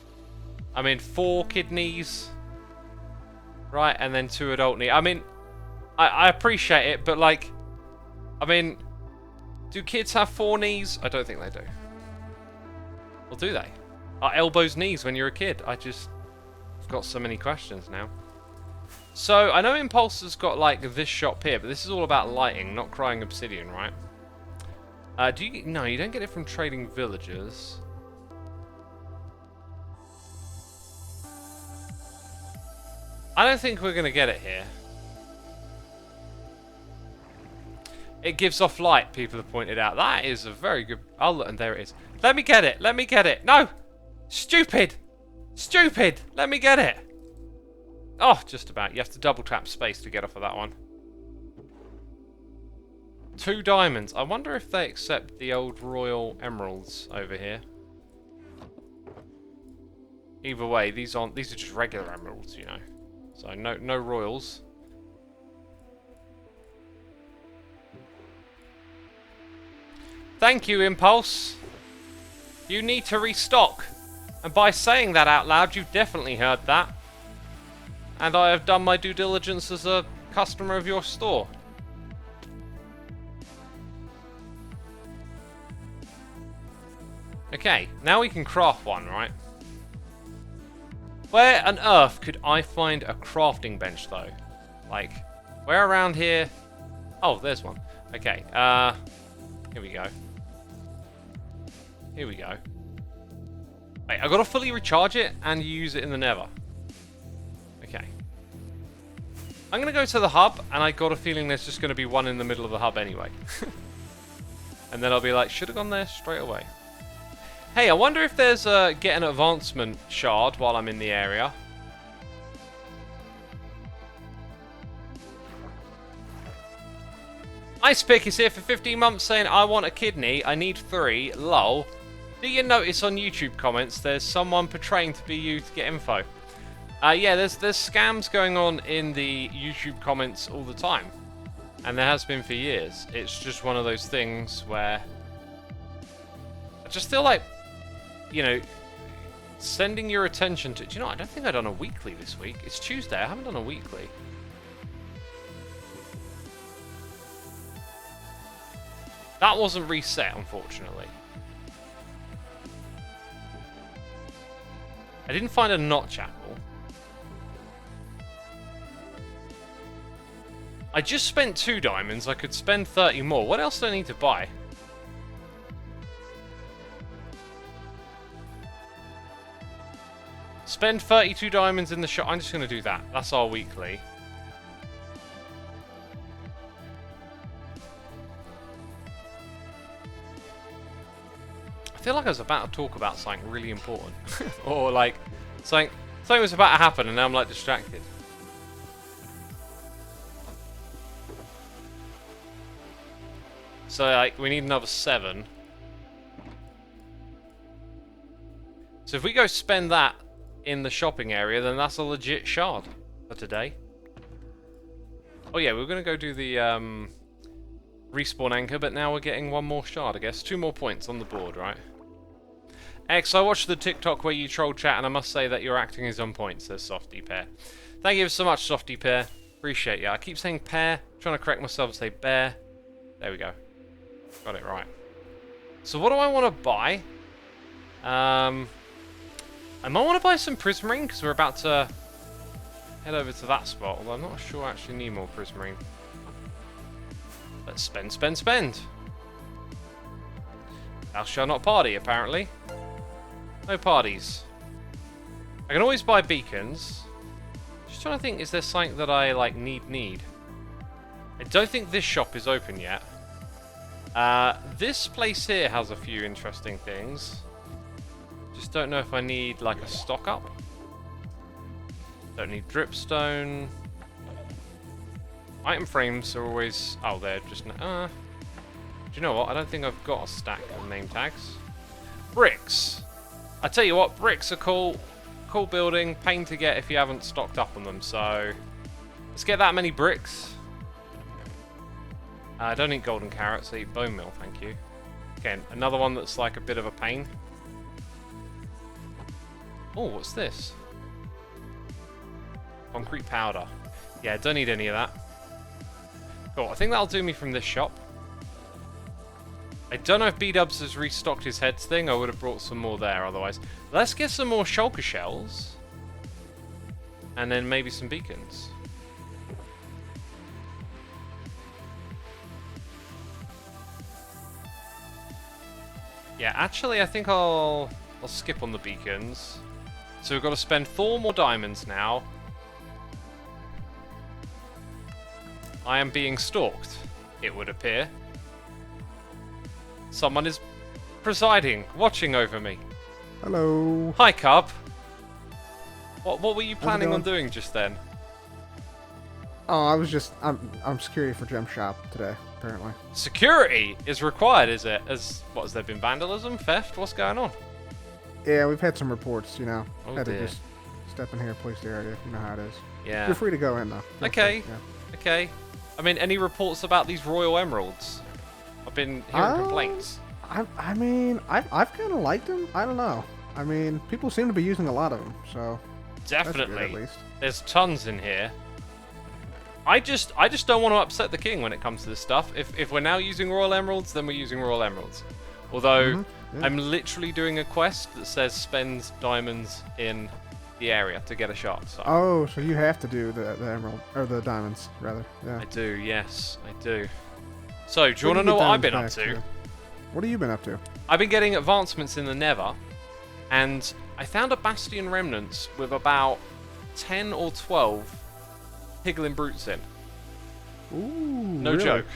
I mean, 4 kidneys. Right, and then 2 adult knees. I mean, I appreciate it, but like, I mean, do kids have 4 knees? I don't think they do. Or do they? Are elbows knees when you're a kid? I've got so many questions now. So, I know Impulse has got like this shop here, but this is all about lighting, not crying obsidian, right? No, you don't get it from trading villagers. I don't think we're going to get it here. It gives off light, people have pointed out. That is a very good... Oh, and there it is. Let me get it. Let me get it. No! Stupid! Stupid! Let me get it. Oh, just about. You have to double tap space to get off of that one. 2 diamonds. I wonder if they accept the old royal emeralds over here. Either way, these are just regular emeralds, you know. So no royals. Thank you, Impulse. You need to restock. And by saying that out loud, you've definitely heard that. And I have done my due diligence as a customer of your store. Okay, now we can craft one, right? Where on earth could I find a crafting bench, though? Like, where around here? Oh, there's one. Okay, here we go. Here we go. Wait, I've got to fully recharge it and use it in the nether. Okay. I'm going to go to the hub, and I got a feeling there's just going to be one in the middle of the hub anyway. And then I'll be like, should have gone there straight away. Hey, I wonder if there's a get an advancement shard while I'm in the area. Ice Pick is here for 15 months saying, I want a kidney, I need 3, lol. Do you notice on YouTube comments there's someone portraying to be you to get info? Yeah, there's scams going on in the YouTube comments all the time. And there has been for years. It's just one of those things where I just feel like, you know, sending your attention to... Do you know, I don't think I've done a weekly this week. It's Tuesday, I haven't done a weekly. That wasn't reset, unfortunately. I didn't find a notch apple. I just spent 2 diamonds. I could spend 30 more. What else do I need to buy? Spend 32 diamonds in the shop. I'm just going to do that. That's our weekly. I feel like I was about to talk about something really important. Or like something Something was about to happen, and now I'm like distracted. So like we need another 7. So if we go spend that in the shopping area, then that's a legit shard for today. Oh yeah, we were gonna go do the respawn anchor, but now we're getting 1 more shard, I guess. 2 more points on the board, right? X, I watched the TikTok where you troll chat, and I must say that your acting is on point, says Softy Pear. Thank you so much, Softy Pear. Appreciate you. I keep saying pear, trying to correct myself and say bear. There we go. Got it right. So what do I want to buy? I might want to buy some prismarine, because we're about to head over to that spot, although I'm not sure I actually need more prismarine. Let's spend, spend, spend. Thou shalt not party, apparently. No parties. I can always buy beacons. Just trying to think, is there something that I, like, need? I don't think this shop is open yet. This place here has a few interesting things. Just don't know if I need, like, a stock up. Don't need dripstone. Item frames are always... Oh, they're just... do you know what? I don't think I've got a stack of name tags. Bricks! I tell you what, bricks are cool. Cool building. Pain to get if you haven't stocked up on them, so... Let's get that many bricks. I don't eat golden carrots, I eat bone meal, thank you. Again, another one that's like a bit of a pain. Oh, what's this? Concrete powder. Yeah, don't need any of that. Cool, I think that'll do me from this shop. I don't know if B-Dubs has restocked his heads thing. I would have brought some more there otherwise. Let's get some more shulker shells. And then maybe some beacons. Yeah, actually I think I'll skip on the beacons. So we've got to spend 4 more diamonds now. I am being stalked, it would appear. Someone is presiding, watching over me. Hello. Hi, Cub. What were you planning on doing just then? Oh, I'm security for Gem Shop today, apparently. Security is required, is it? What, has there been vandalism, theft? What's going on? Yeah, we've had some reports, you know. Oh, had dear. to just step in here, police the area. You know how it is. Yeah. You're free to go in, though. Feel Okay. free, yeah. Okay. I mean, any reports about these royal emeralds? I've been hearing complaints. I mean, I've kind of liked them. I don't know. I mean, people seem to be using a lot of them, so... Definitely. That's good, at least. There's tons in here. I just don't want to upset the king when it comes to this stuff. If we're now using royal emeralds, then we're using royal emeralds. Although, yeah. I'm literally doing a quest that says spend diamonds in the area to get a shot. So. Oh, so you have to do the emerald, or the diamonds, rather. Yeah. I do, yes, I do. So, do you want to know what I've been up to? What have you been up to? I've been getting advancements in the Nether, and I found a Bastion Remnants with about 10 or 12 Piglin Brutes in. Ooh, No really? joke.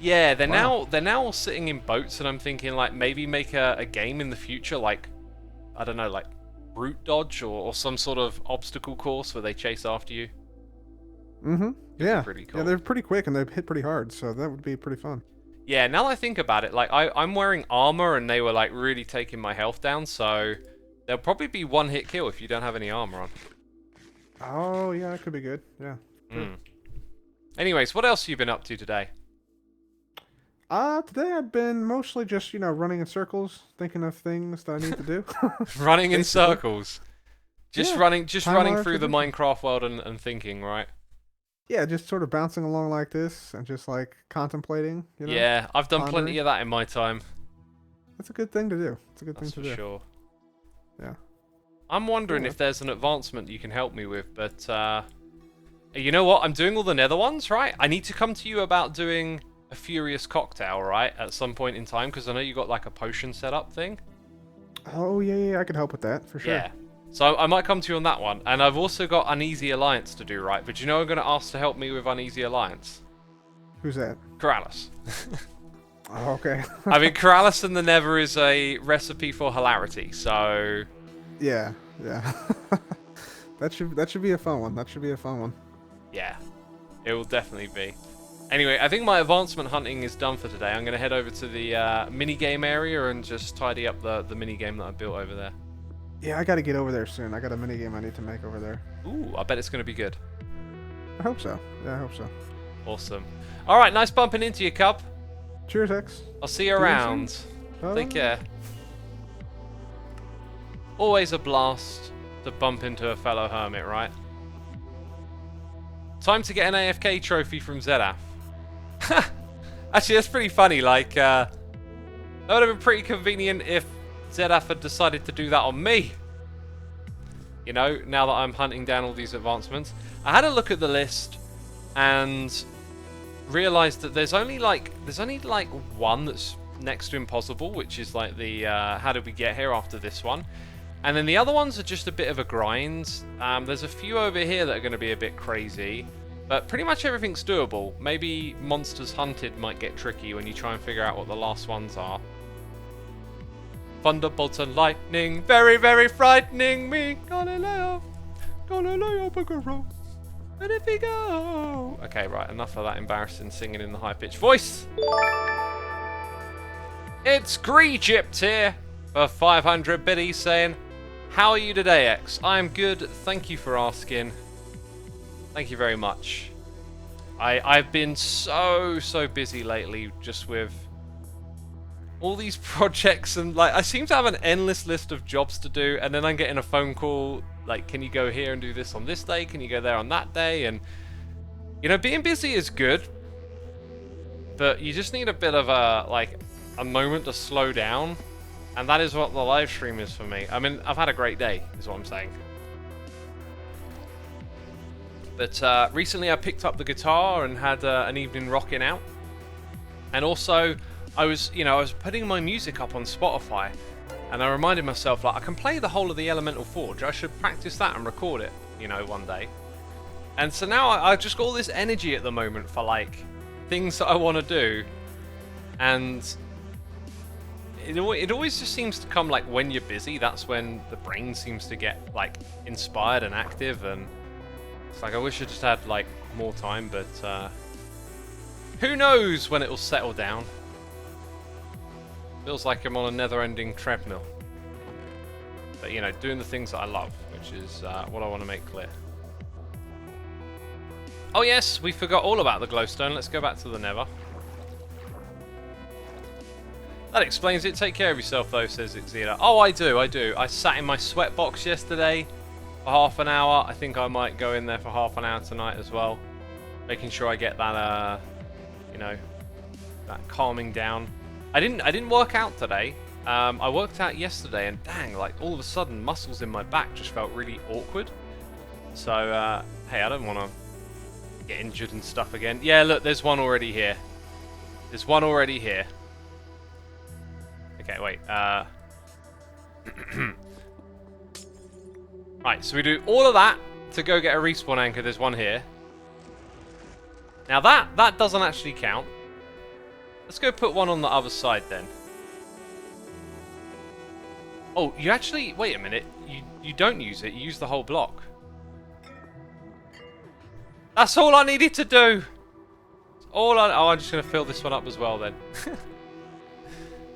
Yeah, they're now all sitting in boats, and I'm thinking like maybe make a game in the future, like I don't know, like Brute Dodge or some sort of obstacle course where they chase after you. Mm-hmm. Yeah. Pretty cool. Yeah, they're pretty quick and they hit pretty hard, so that would be pretty fun. Yeah, now that I think about it, like I'm wearing armor and they were like really taking my health down, so there'll probably be one hit kill if you don't have any armor on. Oh yeah, that could be good. Yeah. Mm. Anyways, what else have you been up to today? Today I've been mostly just, you know, running in circles, thinking of things that I need to do. Running in circles. Just Yeah. running Time through the activity. Minecraft world and thinking, right? Yeah, just sort of bouncing along like this and just like contemplating, you know? Yeah, I've done pondering. plenty of that in my time. That's a good thing to do. It's a good That's thing for to do. sure. Yeah. I'm wondering Yeah. if there's an advancement you can help me with, but you know what? I'm doing all the nether ones, right? I need to come to you about doing a furious cocktail, right? At some point in time, because I know you got like a potion setup thing. Oh yeah, I could help with that for sure. Yeah. So I might come to you on that one. And I've also got Uneasy Alliance to do, right? But you know I'm going to ask to help me with Uneasy Alliance? Who's that? Corrales. Oh, okay. I mean, Corrales and the Nether is a recipe for hilarity, so... Yeah. That should be a fun one. That should be a fun one. Yeah, it will definitely be. Anyway, I think my advancement hunting is done for today. I'm going to head over to the mini-game area and just tidy up the mini-game that I built over there. Yeah, I got to get over there soon. I got a mini game I need to make over there. Ooh, I bet it's going to be good. I hope so. Yeah, I hope so. Awesome. All right, nice bumping into you, Cub. Cheers, X. I'll see you around. Take care. Always a blast to bump into a fellow hermit, right? Time to get an AFK trophy from Zedaf. Actually, that's pretty funny. Like, that would have been pretty convenient if Zedaf had decided to do that on me. You know, now that I'm hunting down all these advancements. I had a look at the list and realized that there's only like one that's next to impossible, which is like the how did we get here after this one. And then the other ones are just a bit of a grind. There's a few over here that are going to be a bit crazy. But pretty much everything's doable. Maybe Monsters Hunted might get tricky when you try and figure out what the last ones are. Thunderbolts and lightning, very, very frightening me. Galileo, Figaro, where did we go? Okay, right, enough of that embarrassing singing in the high-pitched voice. It's Greegypt here for 500 biddies saying, how are you today, X? I'm good, thank you for asking. Thank you very much. I've been so busy lately just with all these projects, and like I seem to have an endless list of jobs to do, and then I'm getting a phone call like, can you go here and do this on this day? Can you go there on that day? And you know, being busy is good, but you just need a bit of a moment to slow down, and that is what the live stream is for me. I mean, I've had a great day, is what I'm saying. But recently I picked up the guitar and had an evening rocking out. And also, I was putting my music up on Spotify, and I reminded myself, like, I can play the whole of the Elemental Forge. I should practice that and record it, you know, one day. And so now I just got all this energy at the moment for, like, things that I want to do. And it always just seems to come, like, when you're busy. That's when the brain seems to get, like, inspired and active, and it's like I wish I just had like more time, but who knows when it will settle down. Feels like I'm on a never-ending treadmill. But you know, doing the things that I love, which is what I want to make clear. Oh yes, we forgot all about the glowstone. Let's go back to the nether. That explains it. Take care of yourself though, says Xisuma. Oh, I do. I sat in my sweat box yesterday for half an hour. I think I might go in there for half an hour tonight as well, making sure I get that you know, that calming down. I didn't work out today. I worked out yesterday, and dang, like all of a sudden muscles in my back just felt really awkward. So hey, I don't want to get injured and stuff again. Yeah, look, there's one already here. There's one already here. Okay, wait. Right, so we do all of that to go get a respawn anchor. There's one here. Now that doesn't actually count. Let's go put one on the other side then. Oh, you actually... Wait a minute. You don't use it. You use the whole block. That's all I needed to do. Oh, I'm just going to fill this one up as well then.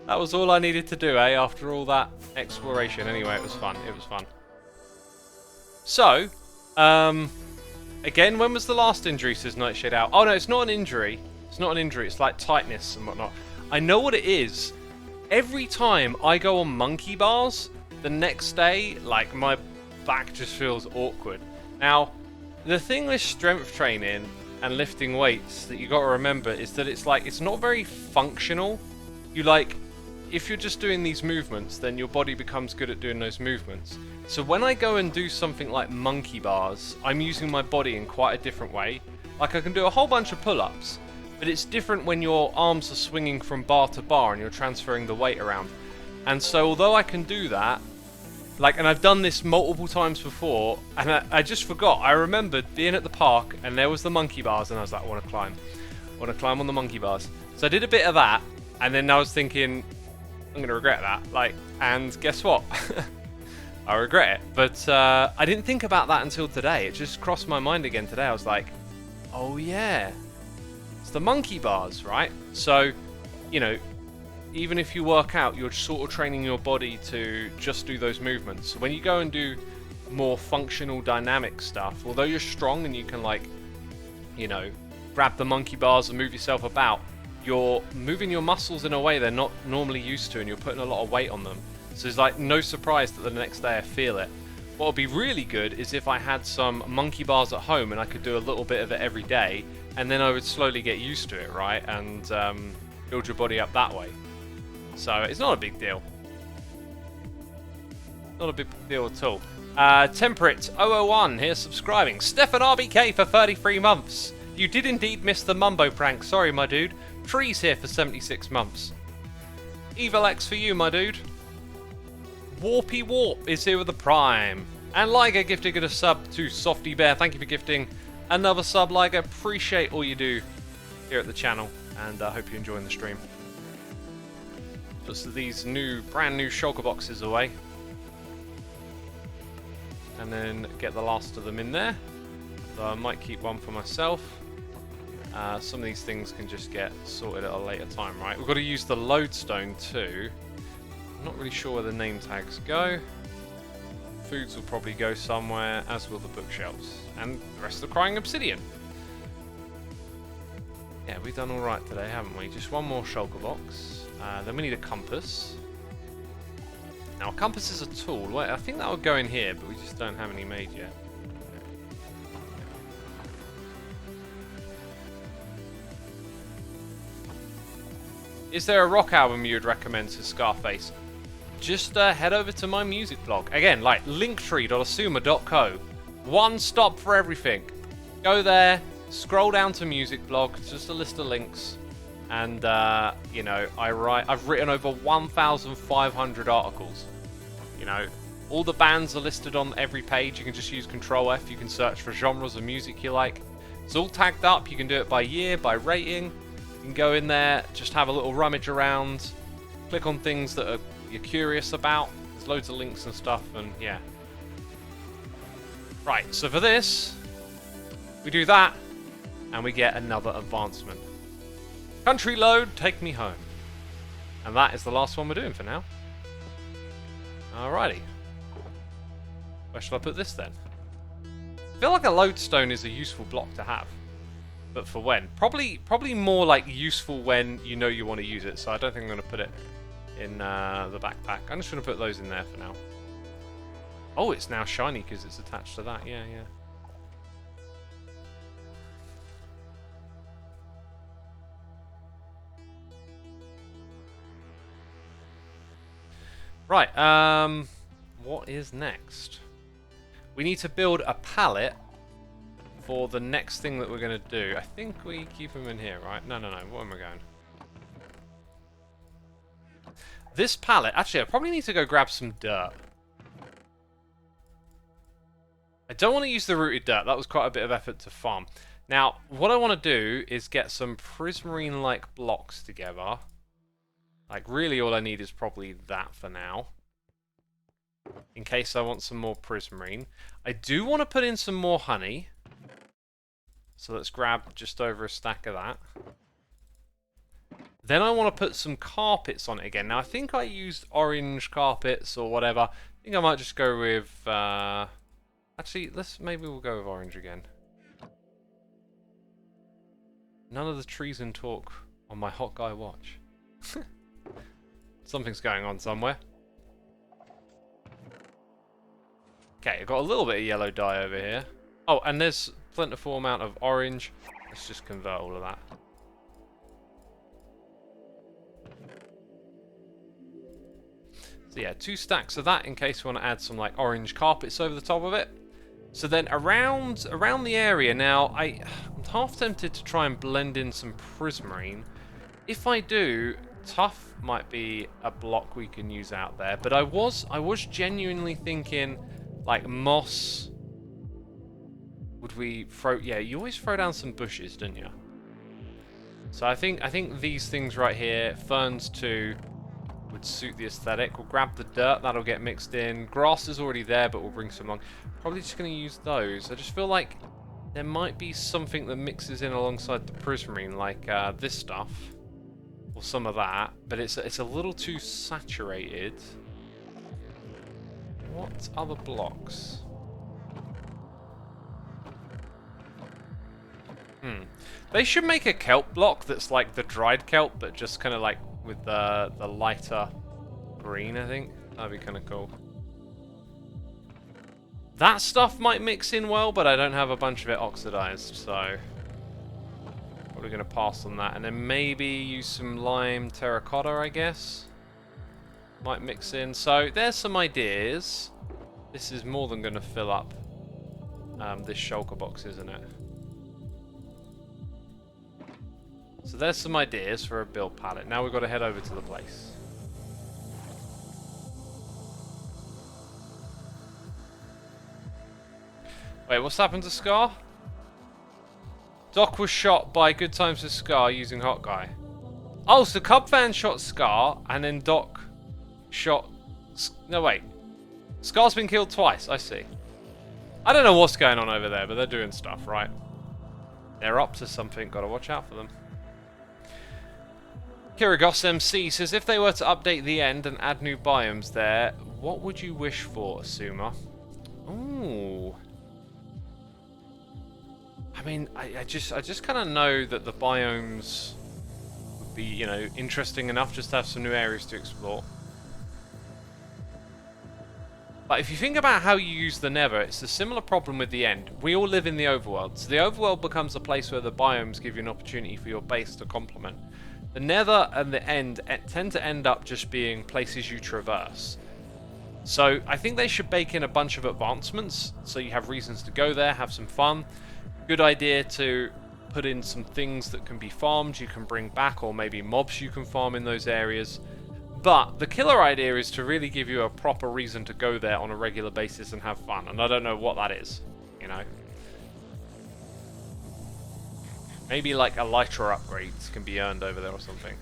That was all I needed to do, eh? After all that exploration. Anyway, it was fun. It was fun. So, again, when was the last injury, says Nightshade Out? Oh, no, it's not an injury. It's not an injury. It's like tightness and whatnot. I know what it is. Every time I go on monkey bars, the next day, like, my back just feels awkward. Now, the thing with strength training and lifting weights that you got to remember is that it's like, it's not very functional. You like, if you're just doing these movements, then your body becomes good at doing those movements. So when I go and do something like monkey bars, I'm using my body in quite a different way. Like I can do a whole bunch of pull-ups, but it's different when your arms are swinging from bar to bar and you're transferring the weight around. And so although I can do that, like, and I've done this multiple times before, and I just forgot. I remembered being at the park and there was the monkey bars, and I was like, I want to climb on the monkey bars. So I did a bit of that, and then I was thinking, I'm going to regret that. Like, and guess what? I regret it. But I didn't think about that until today. It just crossed my mind again today. I was like, oh yeah, it's the monkey bars, right? So, you know, even if you work out, you're sort of training your body to just do those movements. So when you go and do more functional dynamic stuff, although you're strong and you can, like, you know, grab the monkey bars and move yourself about, you're moving your muscles in a way they're not normally used to, and you're putting a lot of weight on them. So it's like no surprise that the next day I feel it. What would be really good is if I had some monkey bars at home and I could do a little bit of it every day, and then I would slowly get used to it, right? And build your body up that way. So it's not a big deal. Not a big deal at all. Temperate 001 here subscribing. Stefan RBK for 33 months. You did indeed miss the Mumbo prank. Sorry, my dude. Trees here for 76 months. Evil X for you, my dude. Warpy Warp is here with the Prime. And Liger gifting a sub to Softy Bear. Thank you for gifting another sub, Liger. Appreciate all you do here at the channel. And I hope you're enjoying the stream. Just these brand new shulker boxes away. And then get the last of them in there. So I might keep one for myself. Some of these things can just get sorted at a later time, right? We've got to use the lodestone too. I'm not really sure where the name tags go. Foods will probably go somewhere, as will the bookshelves. And the rest of the crying obsidian. Yeah, we've done alright today, haven't we? Just one more shulker box. Then we need a compass. Now, a compass is a tool. Well, I think that would go in here, but we just don't have any made yet. Is there a rock album you would recommend to Scarface? Just head over to my music blog. Again, like linktree.xisumavoid.co. One stop for everything. Go there, scroll down to music blog. It's just a list of links. And, you know, I've written over 1,500 articles. You know, all the bands are listed on every page. You can just use Control F. You can search for genres of music you like. It's all tagged up. You can do it by year, by rating. You can go in there, just have a little rummage around, click on things that you're curious about. There's loads of links and stuff, and yeah. Right, so for this, we do that, and we get another advancement. Country load, take me home. And that is the last one we're doing for now. Alrighty. Where should I put this then? I feel like a lodestone is a useful block to have. But for when? Probably more like useful when you know you want to use it, so I don't think I'm going to put it in the backpack. I'm just going to put those in there for now. Oh, it's now shiny because it's attached to that. Yeah, yeah. Right, what is next? We need to build a pallet for the next thing that we're going to do. I think we keep them in here, right? No. Where am I going? This pallet... Actually, I probably need to go grab some dirt. I don't want to use the rooted dirt. That was quite a bit of effort to farm. Now, what I want to do is get some prismarine-like blocks together. Like, really all I need is probably that for now. In case I want some more prismarine. I do want to put in some more honey. So let's grab just over a stack of that. Then I want to put some carpets on it again. Now I think I used orange carpets or whatever. I think I might just go with... Actually, maybe we'll go with orange again. None of the trees in talk on my hot guy watch. Something's going on somewhere. Okay, I've got a little bit of yellow dye over here. Oh, and there's plentiful amount of orange. Let's just convert all of that. So yeah, 2 stacks of that in case we want to add some like orange carpets over the top of it. So then around the area now, I'm half tempted to try and blend in some prismarine. If I do, tuff might be a block we can use out there. But I was genuinely thinking like moss. Would we throw... Yeah, you always throw down some bushes, don't you? So I think these things right here, ferns too, would suit the aesthetic. We'll grab the dirt, that'll get mixed in. Grass is already there, but we'll bring some along. Probably just going to use those. I just feel like there might be something that mixes in alongside the prismarine, like this stuff. Or some of that. But it's a little too saturated. What other blocks? They should make a kelp block that's like the dried kelp, but just kind of like with the lighter green, I think. That'd be kind of cool. That stuff might mix in well, but I don't have a bunch of it oxidized, so probably going to pass on that. And then maybe use some lime terracotta, I guess. Might mix in. So there's some ideas. This is more than going to fill up this shulker box, isn't it? So there's some ideas for a build palette. Now we've got to head over to the place. Wait, what's happened to Scar? Doc was shot by Good Times with Scar using Hot Guy. Oh, so Cubfan shot Scar, and then Doc shot... No, wait. Scar's been killed twice, I see. I don't know what's going on over there, but they're doing stuff, right? They're up to something, gotta watch out for them. Kirigos MC says, if they were to update the end and add new biomes there, what would you wish for, Xisuma? Ooh. I mean, I just kind of know that the biomes would be, you know, interesting enough just to have some new areas to explore. But if you think about how you use the Nether, it's a similar problem with the end. We all live in the overworld, so the overworld becomes a place where the biomes give you an opportunity for your base to complement. The Nether and the end tend to end up just being places you traverse. So I think they should bake in a bunch of advancements, so you have reasons to go there, have some fun. Good idea to put in some things that can be farmed, you can bring back, or maybe mobs you can farm in those areas. But the killer idea is to really give you a proper reason to go there on a regular basis and have fun. And I don't know what that is, you know. Maybe like elytra upgrades can be earned over there or something.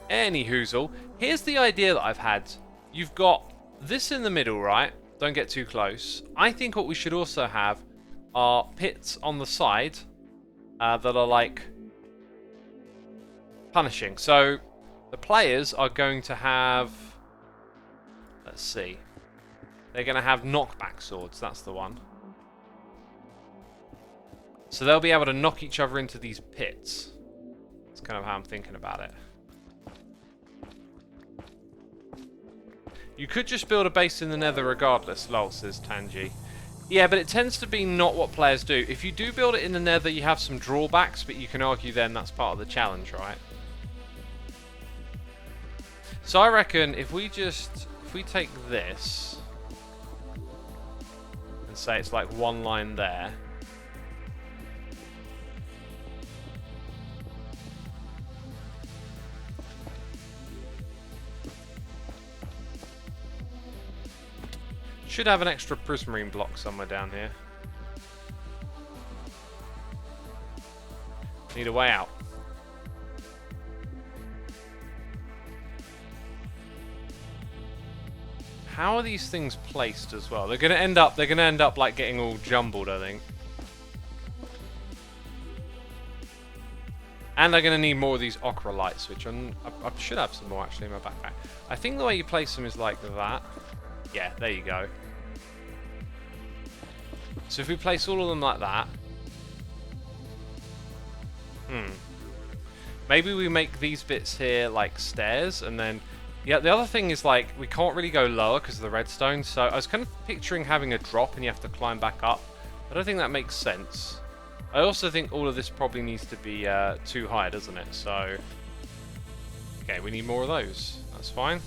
Anyhoozle, here's the idea that I've had. You've got this in the middle, right? Don't get too close. I think what we should also have are pits on the side that are like punishing. So the players are going to have, let's see, they're going to have knockback swords. That's the one. So they'll be able to knock each other into these pits. That's kind of how I'm thinking about it. You could just build a base in the Nether regardless, lol, says Tanji. Yeah, but it tends to be not what players do. If you do build it in the Nether, you have some drawbacks, but you can argue then that's part of the challenge, right? So I reckon if we take this and say it's like one line there. Should have an extra prismarine block somewhere down here. Need a way out. How are these things placed as well? They're gonna end up like getting all jumbled, I think. And they're gonna need more of these ochre lights, which I should have some more actually in my backpack. I think the way you place them is like that. Yeah, there you go. So if we place all of them like that, maybe we make these bits here like stairs, and then yeah, the other thing is like we can't really go lower because of the redstone. So I was kind of picturing having a drop and you have to climb back up. I don't think that makes sense. I also think all of this probably needs to be too high, doesn't it? So okay, we need more of those. That's fine.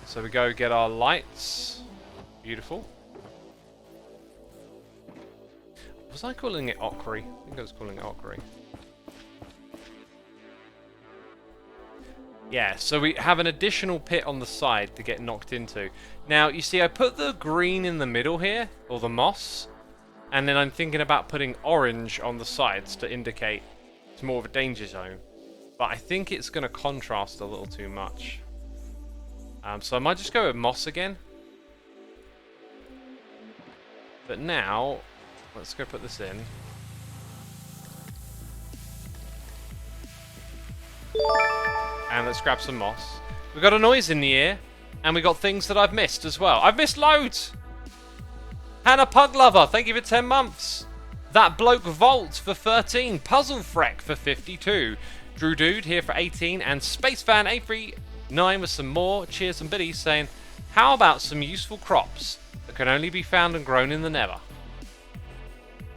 So we go get our lights. Beautiful. Was I calling it ochre? I think I was calling it ochre. Yeah, so we have an additional pit on the side to get knocked into. Now, you see, I put the green in the middle here, or the moss, and then I'm thinking about putting orange on the sides to indicate it's more of a danger zone. but I think it's going to contrast a little too much. So I might just go with moss again. But now, let's go put this in. And let's grab some moss. We've got a noise in the ear, and we got things that I've missed as well. I've missed loads! Hannah Pug Lover, thank you for 10 months. That Bloke Vault for 13. Puzzle Freck for 52. Drew Dude here for 18. And Space Fan 839 with some more cheers and biddies saying, how about some useful crops that can only be found and grown in the Nether?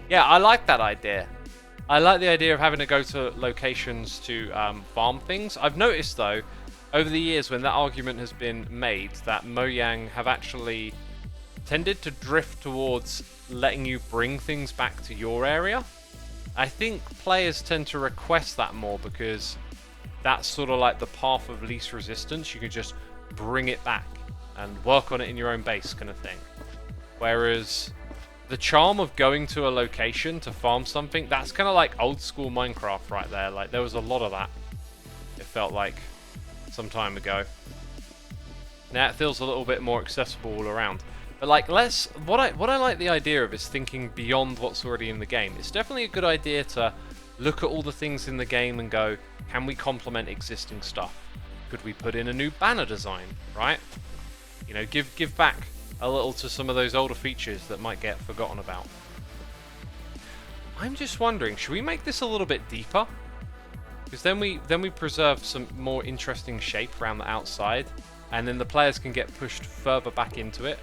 Yeah, I like that idea. I like the idea of having to go to locations to farm things. I've noticed though, over the years when that argument has been made, that Mojang have actually tended to drift towards letting you bring things back to your area. I think players tend to request that more because that's sort of like the path of least resistance. You can just bring it back and work on it in your own base kind of thing. Whereas the charm of going to a location to farm something, that's kind of like old school Minecraft right there. Like there was a lot of that, it felt like, some time ago. Now it feels a little bit more accessible all around. But like, what I like the idea of is thinking beyond what's already in the game. It's definitely a good idea to look at all the things in the game and go, can we complement existing stuff? Could we put in a new banner design, right? You know, give back a little to some of those older features that might get forgotten about. I'm just wondering, should we make this a little bit deeper? Because then we preserve some more interesting shape around the outside, and then the players can get pushed further back into it.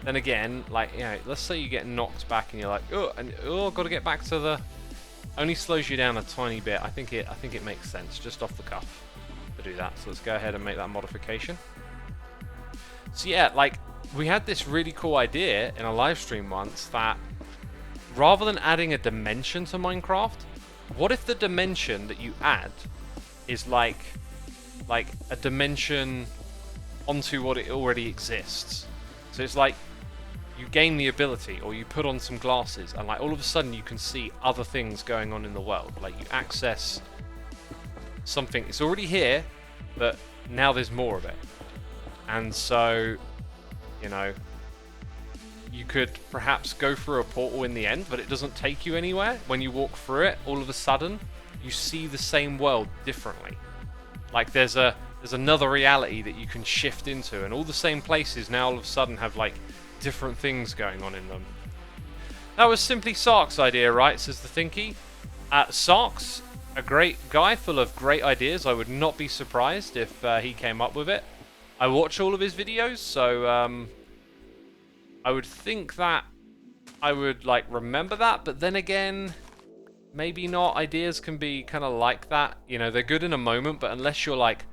Then again, like, you know, let's say you get knocked back and you're like, got to get back to the. Only slows you down a tiny bit. I think it makes sense just off the cuff to do that. So let's go ahead and make that modification. So yeah, like we had this really cool idea in a live stream once that rather than adding a dimension to Minecraft, what if the dimension that you add is like a dimension onto what it already exists? So it's like you gain the ability, or you put on some glasses, and like all of a sudden you can see other things going on in the world. Like you access something, it's already here, but now there's more of it. And so, you know, you could perhaps go through a portal in the end, but it doesn't take you anywhere. When you walk through it, all of a sudden you see the same world differently. Like there's another reality that you can shift into, and all the same places now all of a sudden have like different things going on in them. That was simply Sark's idea, right? Says the Thinky. Sark's a great guy full of great ideas. I would not be surprised if he came up with it. I watch all of his videos, so I would think that I would like remember that, but then again, maybe not. Ideas can be kind of like that. You know, they're good in a moment, but unless you're like,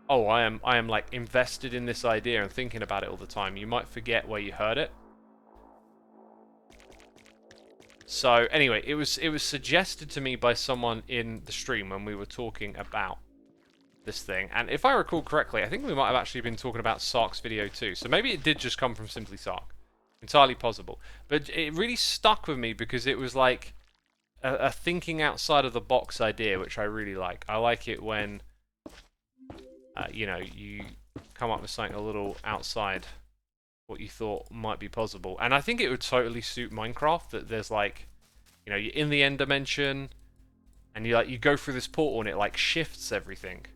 oh, I am like invested in this idea and thinking about it all the time, you might forget where you heard it. So anyway, it was suggested to me by someone in the stream when we were talking about this thing, and if I recall correctly, I think we might have actually been talking about Sark's video too. So maybe it did just come from Simply Sark. Entirely possible. But it really stuck with me because it was like a thinking outside of the box idea, which I really like. I like it when you know, you come up with something a little outside what you thought might be possible. And I think it would totally suit Minecraft, that there's like, you know, you're in the end dimension and you go through this portal and it like shifts everything.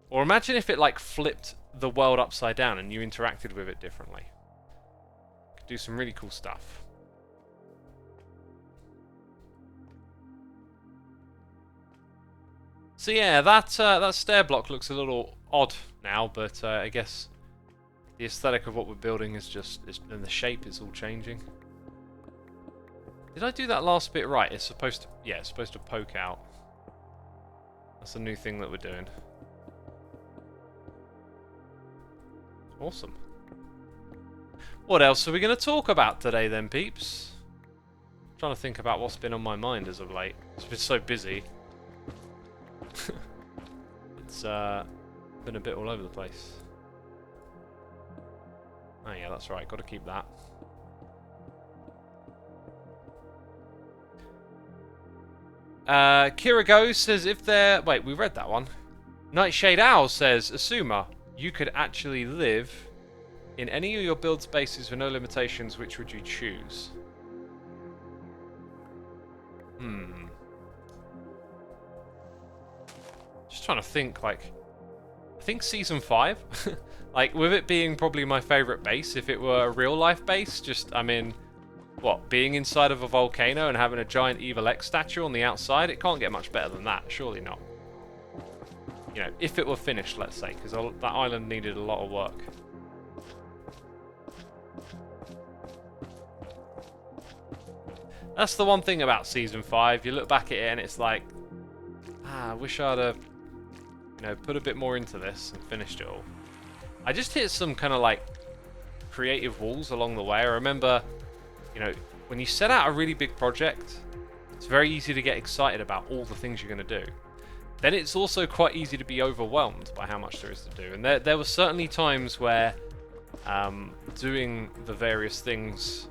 Or imagine if it like flipped the world upside down and you interacted with it differently. Could do some really cool stuff. So yeah, that stair block looks a little odd now, but I guess the aesthetic of what we're building is just, and the shape is all changing. Did I do that last bit right? It's supposed to, yeah, it's supposed to poke out. That's a new thing that we're doing. Awesome. What else are we going to talk about today then, peeps? I'm trying to think about what's been on my mind as of late. It's been so busy. It's been a bit all over the place. Oh yeah, that's right, got to keep that. Kirigo says if they're... Wait, we read that one. Nightshade Owl says, Xisuma, you could actually live in any of your build spaces with no limitations. Which would you choose? Just trying to think, like... I think Season 5. Like, with it being probably my favourite base, if it were a real-life base, just, I mean... What, being inside of a volcano and having a giant Evil X statue on the outside? It can't get much better than that, surely not. You know, if it were finished, let's say, because that island needed a lot of work. That's the one thing about Season 5. You look back at it and it's like, I wish I'd have, you know, put a bit more into this and finished it all. I just hit some kind of like creative walls along the way. I remember, you know, when you set out a really big project, it's very easy to get excited about all the things you're going to do. Then it's also quite easy to be overwhelmed by how much there is to do. And there were certainly times where doing the various things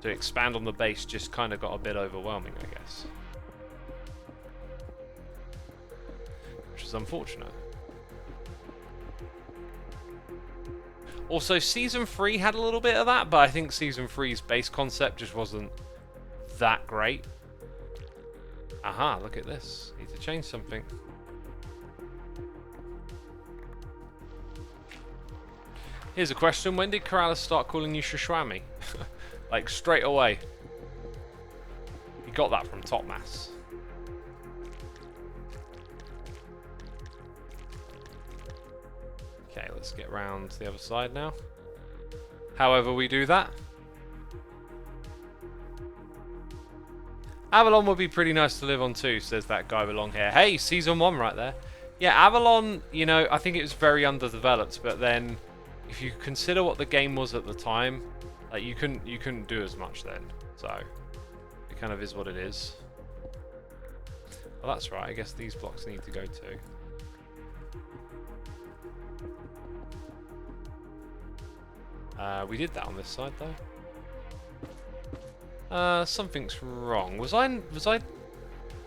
to expand on the base just kind of got a bit overwhelming, I guess. Which is unfortunate. Also, Season 3 had a little bit of that, but I think Season 3's base concept just wasn't that great. Aha, look at this. Need to change something. Here's a question. When did Keralis start calling you Shishwami? Like, straight away. He got that from Topmass. Okay, let's get round to the other side now. However we do that. Avalon would be pretty nice to live on too, says that guy with long hair. Hey, Season 1 right there. Yeah, Avalon, you know, I think it was very underdeveloped, but then if you consider what the game was at the time, like you couldn't do as much then. So it kind of is what it is. Well, that's right. I guess these blocks need to go too. We did that on this side though. Something's wrong. Was I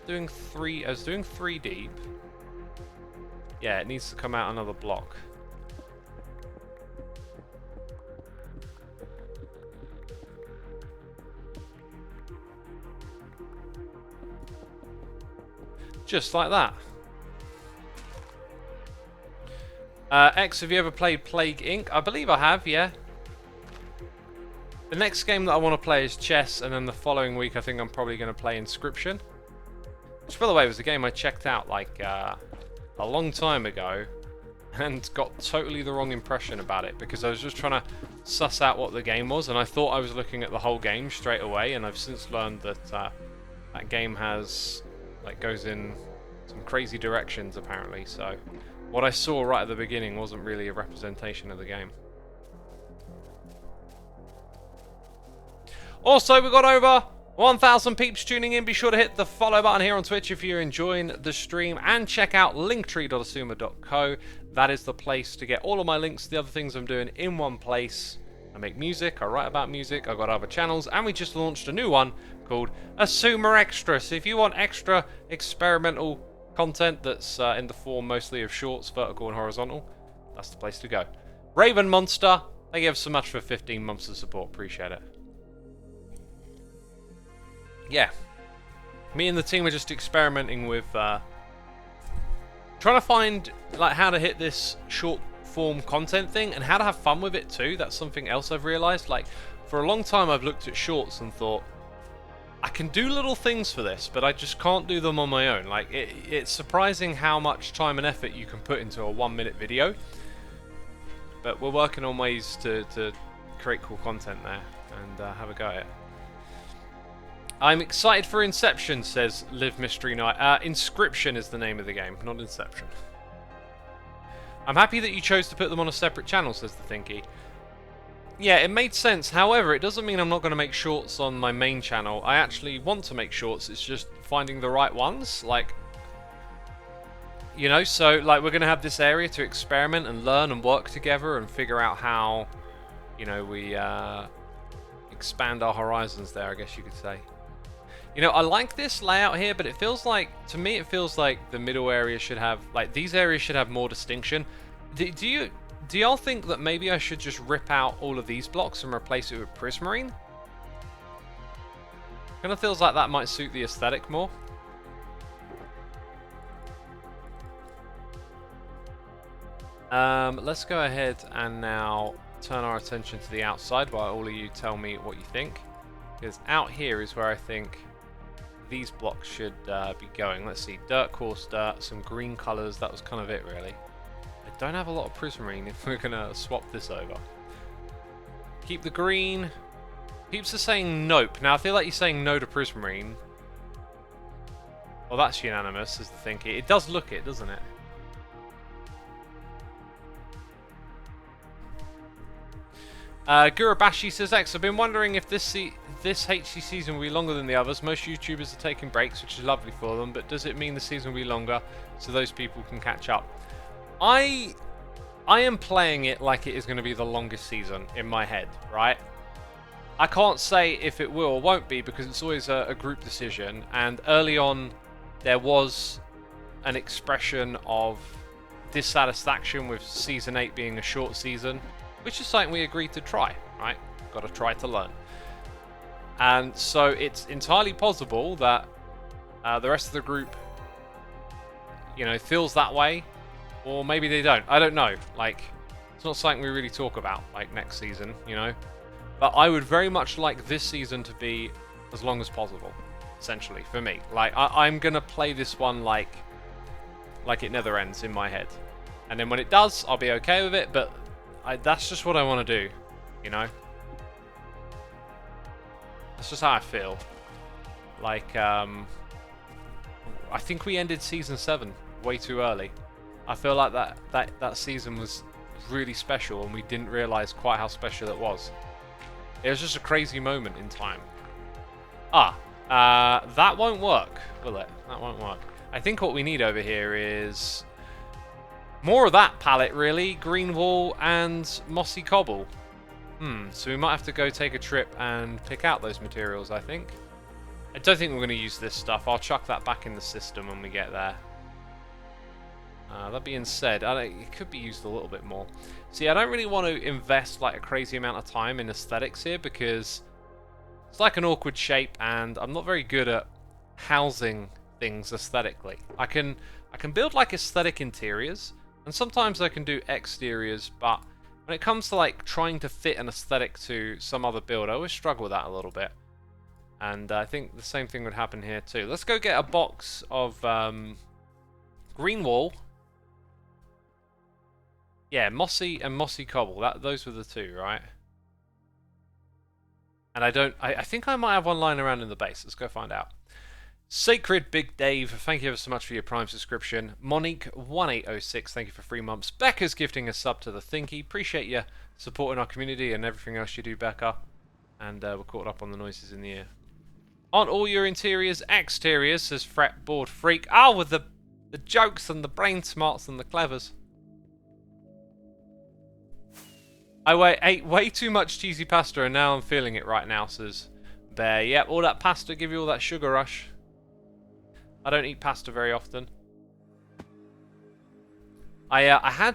doing three? I was doing 3 deep. Yeah, it needs to come out another block. Just like that. X, have you ever played Plague Inc? I believe I have, yeah. The next game that I want to play is chess, and then the following week I think I'm probably going to play Inscription. Which, by the way, was a game I checked out like a long time ago and got totally the wrong impression about it because I was just trying to suss out what the game was, and I thought I was looking at the whole game straight away, and I've since learned that that game has goes in some crazy directions apparently, so what I saw right at the beginning wasn't really a representation of the game. Also, we've got over 1,000 peeps tuning in. Be sure to hit the follow button here on Twitch if you're enjoying the stream, and check out linktree.xisuma.co. That is the place to get all of my links to the other things I'm doing in one place. I make music, I write about music, I've got other channels, and we just launched a new one called Xisuma Extra. So if you want extra experimental content that's in the form mostly of shorts, vertical and horizontal, that's the place to go. Raven Monster, thank you so much for 15 months of support, appreciate it. Yeah, me and the team are just experimenting with trying to find how to hit this short form content thing and how to have fun with it too. That's something else I've realized. Like, for a long time I've looked at shorts and thought I can do little things for this, but I just can't do them on my own. Like, it's surprising how much time and effort you can put into a 1-minute video, but we're working on ways to create cool content there and have a go at it. I'm excited for Inception, says Live Mystery Night. Inscription is the name of the game, not Inception. I'm happy that you chose to put them on a separate channel, says the Thinky. Yeah, it made sense. However, it doesn't mean I'm not going to make shorts on my main channel. I actually want to make shorts. It's just finding the right ones. Like, you know, so we're going to have this area to experiment and learn and work together and figure out how, you know, we expand our horizons there, I guess you could say. You know, I like this layout here, but it feels like, to me, it feels like the middle area should have, like, these areas should have more distinction. Do y'all think that maybe I should just rip out all of these blocks and replace it with prismarine? Kind of feels like that might suit the aesthetic more. Let's go ahead and now turn our attention to the outside while all of you tell me what you think. Because out here is where I think these blocks should be going. Let's see, dirt, coarse dirt, some green colours, that was kind of it really. I don't have a lot of prismarine if we're going to swap this over. Keep the green. Peeps are saying nope. Now I feel like you're saying no to prismarine. Well, that's unanimous, is the thinking. It does look it, doesn't it? Gurabashi says, X, I've been wondering if this HC season will be longer than the others. Most YouTubers are taking breaks, which is lovely for them, but does it mean the season will be longer so those people can catch up? I am playing it like it is going to be the longest season in my head, right? I can't say if it will or won't be because it's always a group decision, and early on there was an expression of dissatisfaction with Season 8 being a short season, which is something we agreed to try, right? Got to try to learn. And so it's entirely possible that the rest of the group, you know, feels that way, or maybe they don't. I don't know. Like, it's not something we really talk about, like, next season, you know? But I would very much like this season to be as long as possible, essentially, for me. Like, I'm going to play this one like it never ends in my head. And then when it does, I'll be okay with it, but that's just what I want to do, you know? That's just how I feel. Like, I think we ended Season 7 way too early. I feel like that season was really special and we didn't realise quite how special it was. It was just a crazy moment in time. That won't work, will it? That won't work. I think what we need over here is more of that palette, really. Green wool and mossy cobble. So we might have to go take a trip and pick out those materials, I think. I don't think we're going to use this stuff. I'll chuck that back in the system when we get there. That being said, it could be used a little bit more. See, I don't really want to invest like a crazy amount of time in aesthetics here because it's like an awkward shape and I'm not very good at housing things aesthetically. I can build like aesthetic interiors and sometimes I can do exteriors, but when it comes to like trying to fit an aesthetic to some other build, I always struggle with that a little bit. And I think the same thing would happen here too. Let's go get a box of green wool. Yeah, mossy and mossy cobble. Those were the two, right? And I think I might have one lying around in the base. Let's go find out. Sacred Big Dave, thank you ever so much for your Prime subscription. Monique1806, thank you for 3 months. Becca's gifting a sub to the Thinky. Appreciate you supporting our community and everything else you do, Becca. And we're caught up on the noises in the ear. Aren't all your interiors exteriors, says Fretboard Freak. Oh, with the jokes and the brain smarts and the clevers. I ate way too much cheesy pasta and now I'm feeling it right now, says Bear. Yep, all that pasta give you all that sugar rush. I don't eat pasta very often. I had,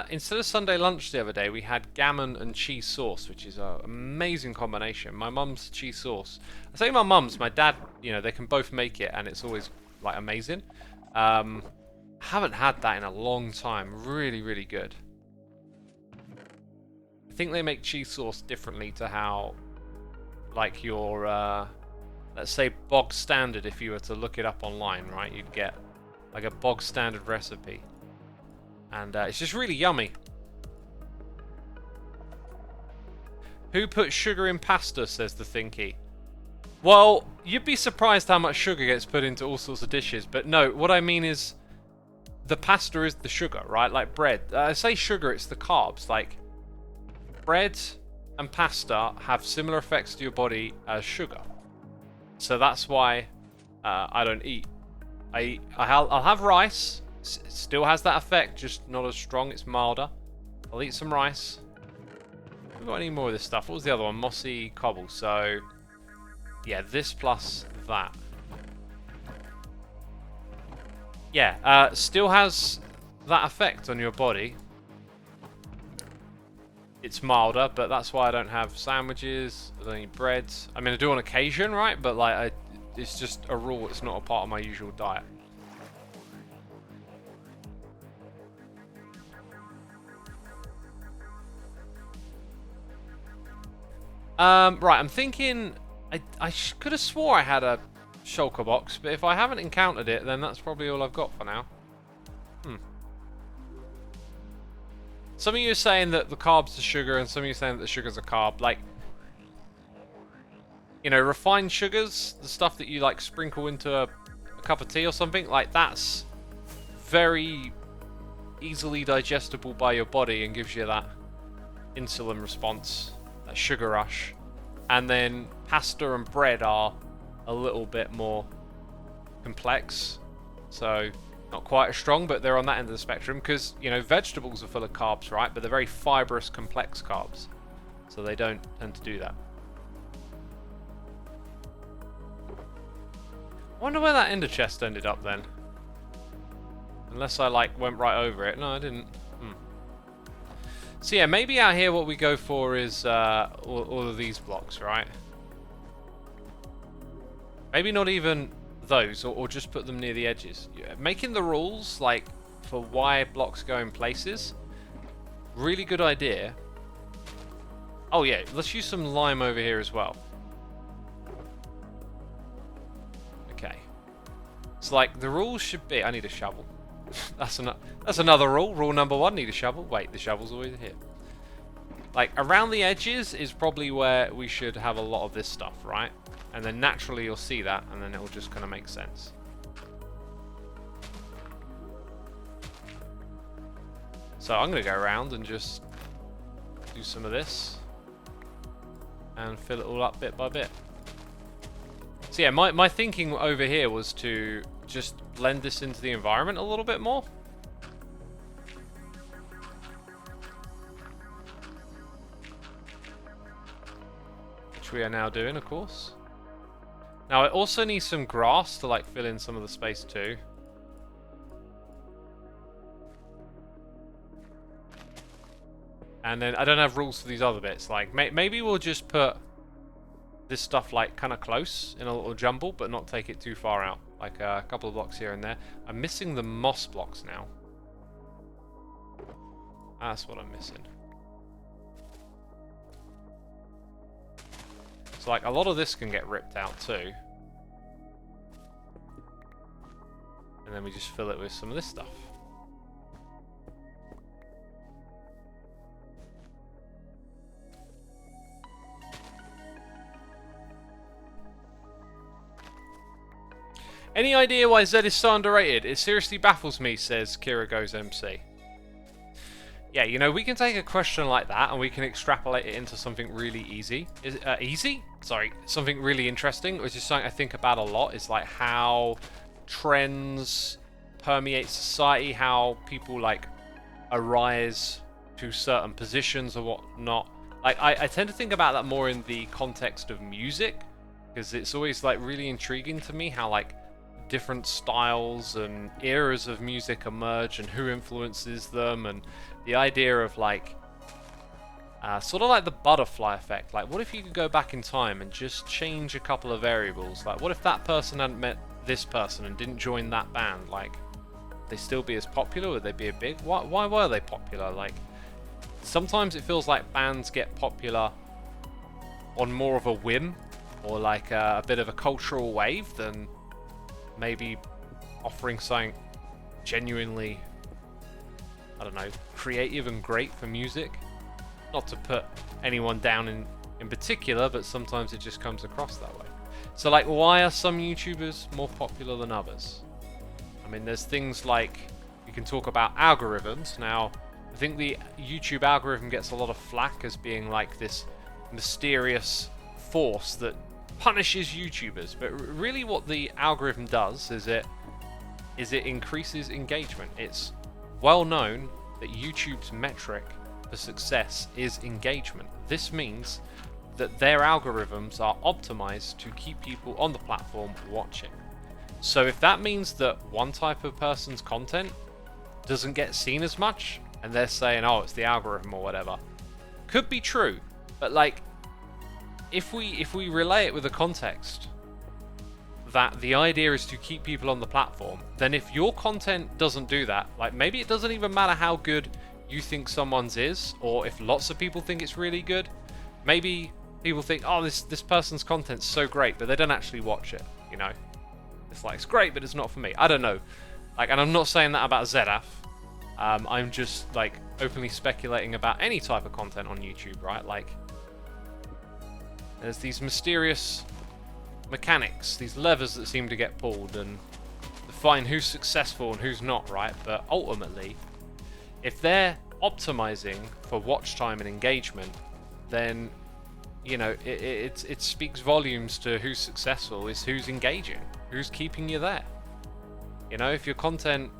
instead of Sunday lunch the other day, we had gammon and cheese sauce, which is an amazing combination. My mum's cheese sauce. I say my mum's, my dad, you know, they can both make it and it's always, like, amazing. Haven't had that in a long time. Really, really good. I think they make cheese sauce differently to how, like, your, let's say, bog standard, if you were to look it up online, right? You'd get, like, a bog standard recipe. And it's just really yummy. Who put sugar in pasta, says the Thinky. Well, you'd be surprised how much sugar gets put into all sorts of dishes. But no, what I mean is the pasta is the sugar, right? Like bread. I say sugar, it's the carbs. Like, bread and pasta have similar effects to your body as sugar. So that's why I don't eat. I'll have rice. It still has that effect, just not as strong. It's milder. I'll eat some rice. Have we got any more of this stuff? What was the other one? Mossy cobble. So, Yeah, this plus that. Yeah, still has that effect on your body. It's milder, but that's why I don't have sandwiches, I don't eat breads. I mean, I do on occasion, right? But like, it's just a rule, it's not a part of my usual diet. Right, I'm thinking... I could have swore I had a shulker box, but if I haven't encountered it, then that's probably all I've got for now. Some of you are saying that the carbs are sugar, and some of you are saying that the sugar's a carb. Like, you know, refined sugars, the stuff that you, like, sprinkle into a cup of tea or something, like, that's very easily digestible by your body and gives you that insulin response, that sugar rush. And then pasta and bread are a little bit more complex, so not quite as strong, but they're on that end of the spectrum, because, you know, vegetables are full of carbs, right? But they're very fibrous, complex carbs, so they don't tend to do that. I wonder where that ender chest ended up then. Unless I, like, went right over it. No, I didn't. So yeah, maybe out here what we go for is all of these blocks, right? Maybe not even those, or just put them near the edges. Yeah, making the rules, like, for why blocks go in places, really good idea. Oh yeah, let's use some lime over here as well. Okay. It's like, the rules should be... I need a shovel. That's another rule. Rule number 1, need a shovel. Wait, the shovel's always here. Like, around the edges is probably where we should have a lot of this stuff, right? And then naturally you'll see that, and then it'll just kind of make sense. So I'm going to go around and just do some of this. And fill it all up bit by bit. So yeah, my thinking over here was to just blend this into the environment a little bit more. Which we are now doing, of course. Now I also need some grass to, like, fill in some of the space too. And then I don't have rules for these other bits. Like, maybe we'll just put this stuff, like, kind of close in a little jumble, but not take it too far out. Like a couple of blocks here and there. I'm missing the moss blocks now. That's what I'm missing. So, like, a lot of this can get ripped out too. And then we just fill it with some of this stuff. Any idea why Z is so underrated? It seriously baffles me, says Kira Goes MC. Yeah, you know, we can take a question like that and we can extrapolate it into something really easy. Something really interesting, which is something I think about a lot, is like how trends permeate society, how people, like, arise to certain positions or whatnot. Like, I tend to think about that more in the context of music, because it's always, like, really intriguing to me how, like, different styles and eras of music emerge and who influences them, and the idea of, like, sort of like the butterfly effect. Like, what if you could go back in time and just change a couple of variables? Like, what if that person hadn't met this person and didn't join that band? Like, would they still be as popular? Would they be a big... Why were they popular? Like, sometimes it feels like bands get popular on more of a whim, or like a bit of a cultural wave, than maybe offering something genuinely, I don't know, creative and great for music. Not to put anyone down in particular, but sometimes it just comes across that way. So, like, why are some YouTubers more popular than others? I mean, there's things like, you can talk about algorithms. Now, I think the YouTube algorithm gets a lot of flack as being like this mysterious force that punishes YouTubers, but really what the algorithm does is it increases engagement. It's well known that YouTube's metric for success is engagement. This means that their algorithms are optimized to keep people on the platform watching. So if that means that one type of person's content doesn't get seen as much, and they're saying, oh, it's the algorithm or whatever, could be true. But like, if we relay it with the context that the idea is to keep people on the platform, then if your content doesn't do that, like maybe it doesn't even matter how good you think someone's is, or if lots of people think it's really good, maybe people think, oh, this person's content's so great, but they don't actually watch it, you know? It's like, it's great, but it's not for me. I don't know. Like, and I'm not saying that about Zedaf. I'm just like openly speculating about any type of content on YouTube, right? Like, there's these mysterious mechanics, these levers that seem to get pulled and define who's successful and who's not, right? But ultimately, if they're optimizing for watch time and engagement, then, you know, it speaks volumes to who's successful, is who's engaging, who's keeping you there. You know, if your content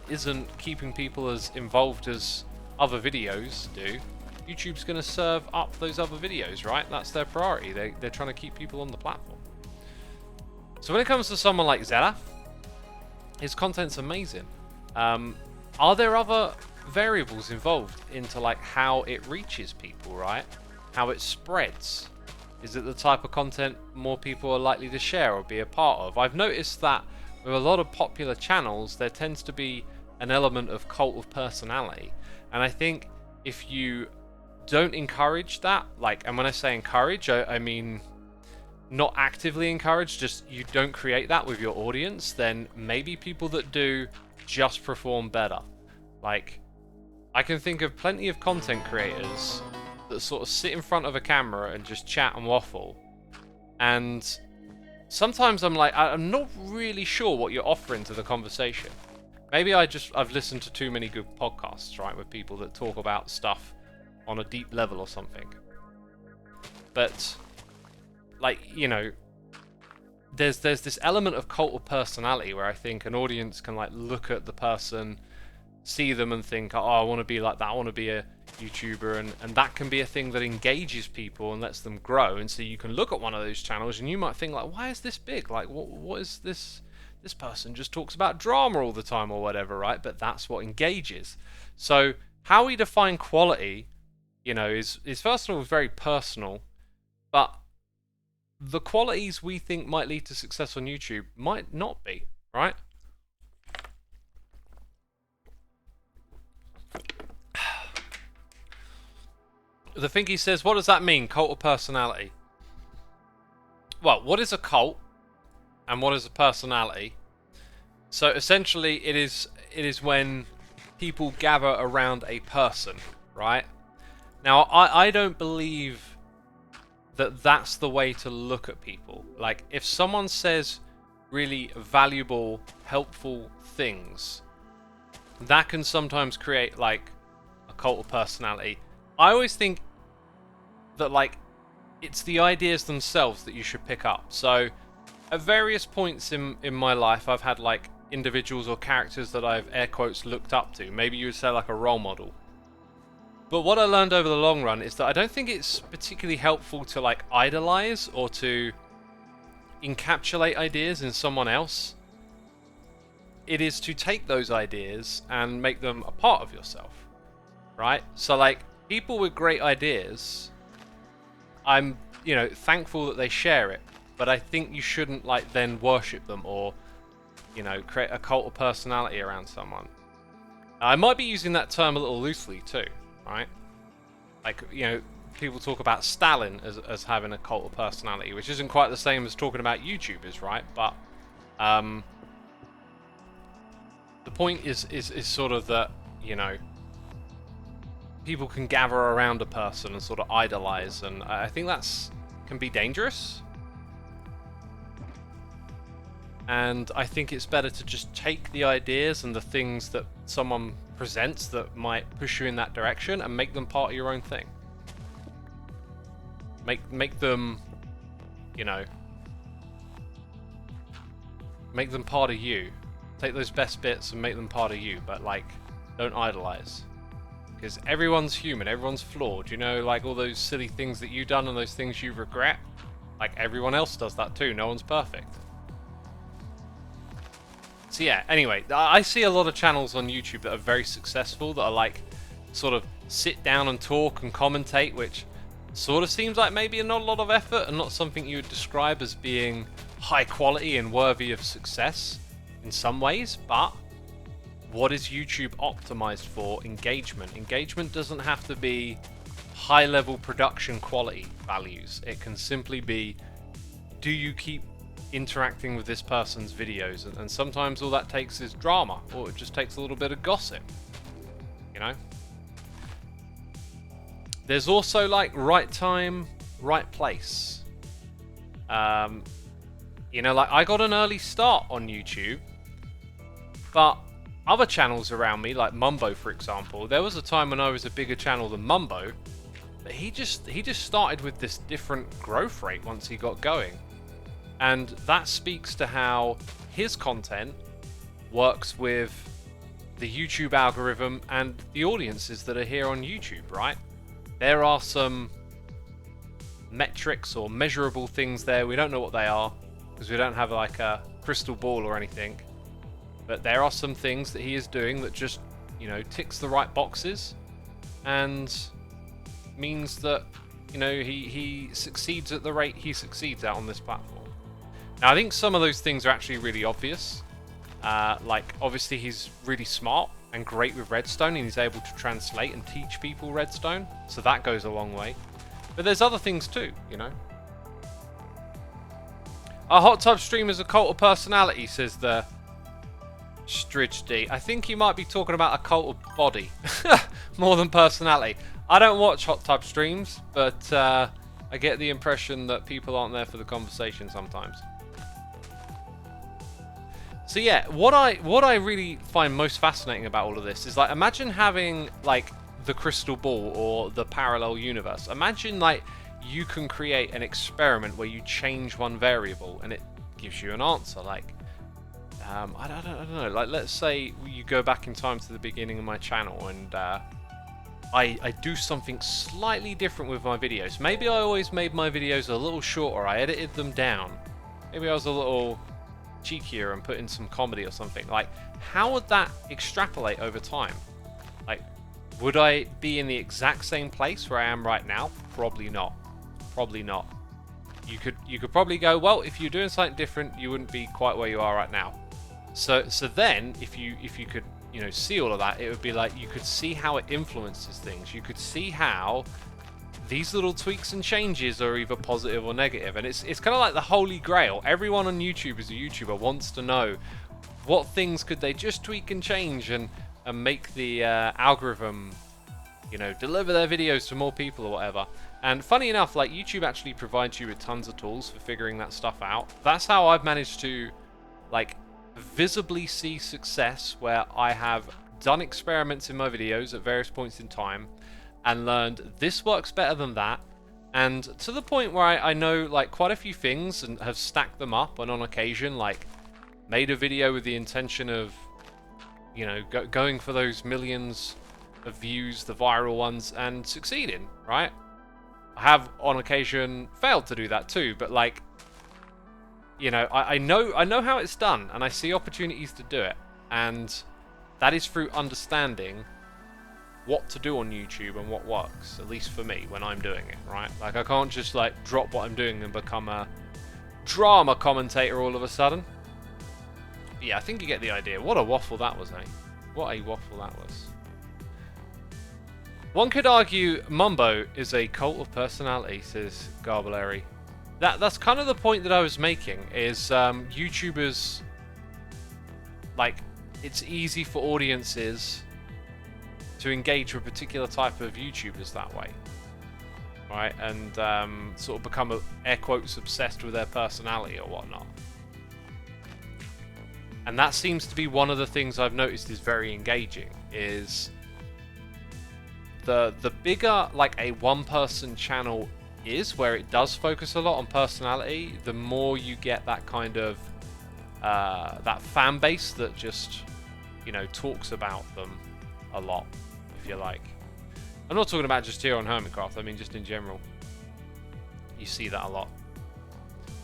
isn't keeping people as involved as other videos do, YouTube's going to serve up those other videos, right? That's their priority. They're trying to keep people on the platform. So when it comes to someone like Zedaf, his content's amazing. Are there other variables involved into like how it reaches people, right? How it spreads? Is it the type of content more people are likely to share or be a part of? I've noticed that with a lot of popular channels, there tends to be an element of cult of personality. And I think if you don't encourage that, like, and when I say encourage, I mean not actively encourage, just you don't create that with your audience, then maybe people that do just perform better. Like, I can think of plenty of content creators that sort of sit in front of a camera and just chat and waffle. And sometimes I'm like, I'm not really sure what you're offering to the conversation. Maybe I've listened to too many good podcasts, right, with people that talk about stuff on a deep level or something. But, like, you know, there's this element of cult of personality where I think an audience can like look at the person, see them and think, oh, I want to be like that, I want to be a YouTuber, and that can be a thing that engages people and lets them grow. And so you can look at one of those channels and you might think like, why is this big? Like, what is this? This person just talks about drama all the time or whatever, right? But that's what engages. So how we define quality, you know, is first of all very personal, but the qualities we think might lead to success on YouTube might not be, right? The Thinky says, what does that mean, cult of personality? Well, what is a cult and what is a personality? So essentially it is when people gather around a person, right? Now, I don't believe that that's the way to look at people. Like, if someone says really valuable, helpful things, that can sometimes create like a cult of personality. I always think that like it's the ideas themselves that you should pick up. So at various points in my life, I've had like individuals or characters that I've air quotes looked up to. Maybe you would say like a role model. But what I learned over the long run is that I don't think it's particularly helpful to like idolize or to encapsulate ideas in someone else. It is to take those ideas and make them a part of yourself, right? So like people with great ideas, I'm, you know, thankful that they share it, but I think you shouldn't like then worship them or, you know, create a cult of personality around someone. I might be using that term a little loosely too, right? Like, you know, people talk about Stalin as having a cult of personality, which isn't quite the same as talking about YouTubers, right? But the point is sort of that, you know, people can gather around a person and sort of idolize, and I think that's can be dangerous. And I think it's better to just take the ideas and the things that someone presents that might push you in that direction and make them part of your own thing. Make them, you know, make them part of you. Take those best bits and make them part of you, but like, don't idolize. because everyone's human, everyone's flawed. You know, like all those silly things that you've done and those things you regret. Like everyone else does that too. No one's perfect. So yeah, anyway, I see a lot of channels on YouTube that are very successful that are like sort of sit down and talk and commentate, which sort of seems like maybe not a lot of effort and not something you would describe as being high quality and worthy of success in some ways. But what is YouTube optimized for? Engagement. Engagement doesn't have to be high level production quality values. It can simply be, do you keep interacting with this person's videos? And sometimes all that takes is drama, or it just takes a little bit of gossip, you know. There's also like right time, right place. You know, like I got an early start on YouTube, but other channels around me, like Mumbo for example, there was a time when I was a bigger channel than Mumbo, but he just started with this different growth rate once he got going. And that speaks to how his content works with the YouTube algorithm and the audiences that are here on YouTube, right? There are some metrics or measurable things there. We don't know what they are because we don't have like a crystal ball or anything. But there are some things that he is doing that just, you know, ticks the right boxes and means that, you know, he succeeds at the rate he succeeds at on this platform. Now, I think some of those things are actually really obvious. Like, obviously, he's really smart and great with Redstone, and he's able to translate and teach people Redstone, so that goes a long way. But there's other things too, you know. A hot tub stream is a cult of personality, says the Stridge D. I think you might be talking about a cult of body more than personality. I don't watch hot tub streams, but I get the impression that people aren't there for the conversation sometimes. So yeah, what I really find most fascinating about all of this is, like, imagine having like the crystal ball or the parallel universe. Imagine like you can create an experiment where you change one variable and it gives you an answer. Like I don't know. Like, let's say you go back in time to the beginning of my channel and I do something slightly different with my videos. Maybe I always made my videos a little shorter. I edited them down. Maybe I was a little cheekier and put in some comedy or something. Like, how would that extrapolate over time? Like, would I be in the exact same place where I am right now? Probably not. Probably not. You could probably go, well, if you're doing something different, you wouldn't be quite where you are right now. So then if you could, you know, see all of that, it would be like you could see how it influences things. You could see how these little tweaks and changes are either positive or negative, and it's kind of like the holy grail. Everyone on YouTube is a YouTuber wants to know what things could they just tweak and change and make the algorithm, you know, deliver their videos to more people or whatever. And funny enough, like, YouTube actually provides you with tons of tools for figuring that stuff out. That's how I've managed to, like, visibly see success, where I have done experiments in my videos at various points in time and learned this works better than that, and to the point where I know like quite a few things and have stacked them up, and on occasion like made a video with the intention of, you know, going for those millions of views, the viral ones, and succeeding, right? I have on occasion failed to do that too, but like, you know, I know how it's done, and I see opportunities to do it, and that is through understanding what to do on YouTube and what works, at least for me when I'm doing it, right? Like, I can't just like drop what I'm doing and become a drama commentator all of a sudden. But yeah, I think you get the idea. What a waffle that was, eh? What a waffle that was. One could argue Mumbo is a cult of personality, says Garbulary. That's kind of the point that I was making, is YouTubers, like, it's easy for audiences to engage with a particular type of YouTubers that way, right? And sort of become, air quotes, obsessed with their personality or whatnot. And that seems to be one of the things I've noticed is very engaging, is the bigger like a one-person channel is, where it does focus a lot on personality, the more you get that kind of that fan base that just, you know, talks about them a lot, if you like. I'm not talking about just here on Hermitcraft, I mean just in general. You see that a lot.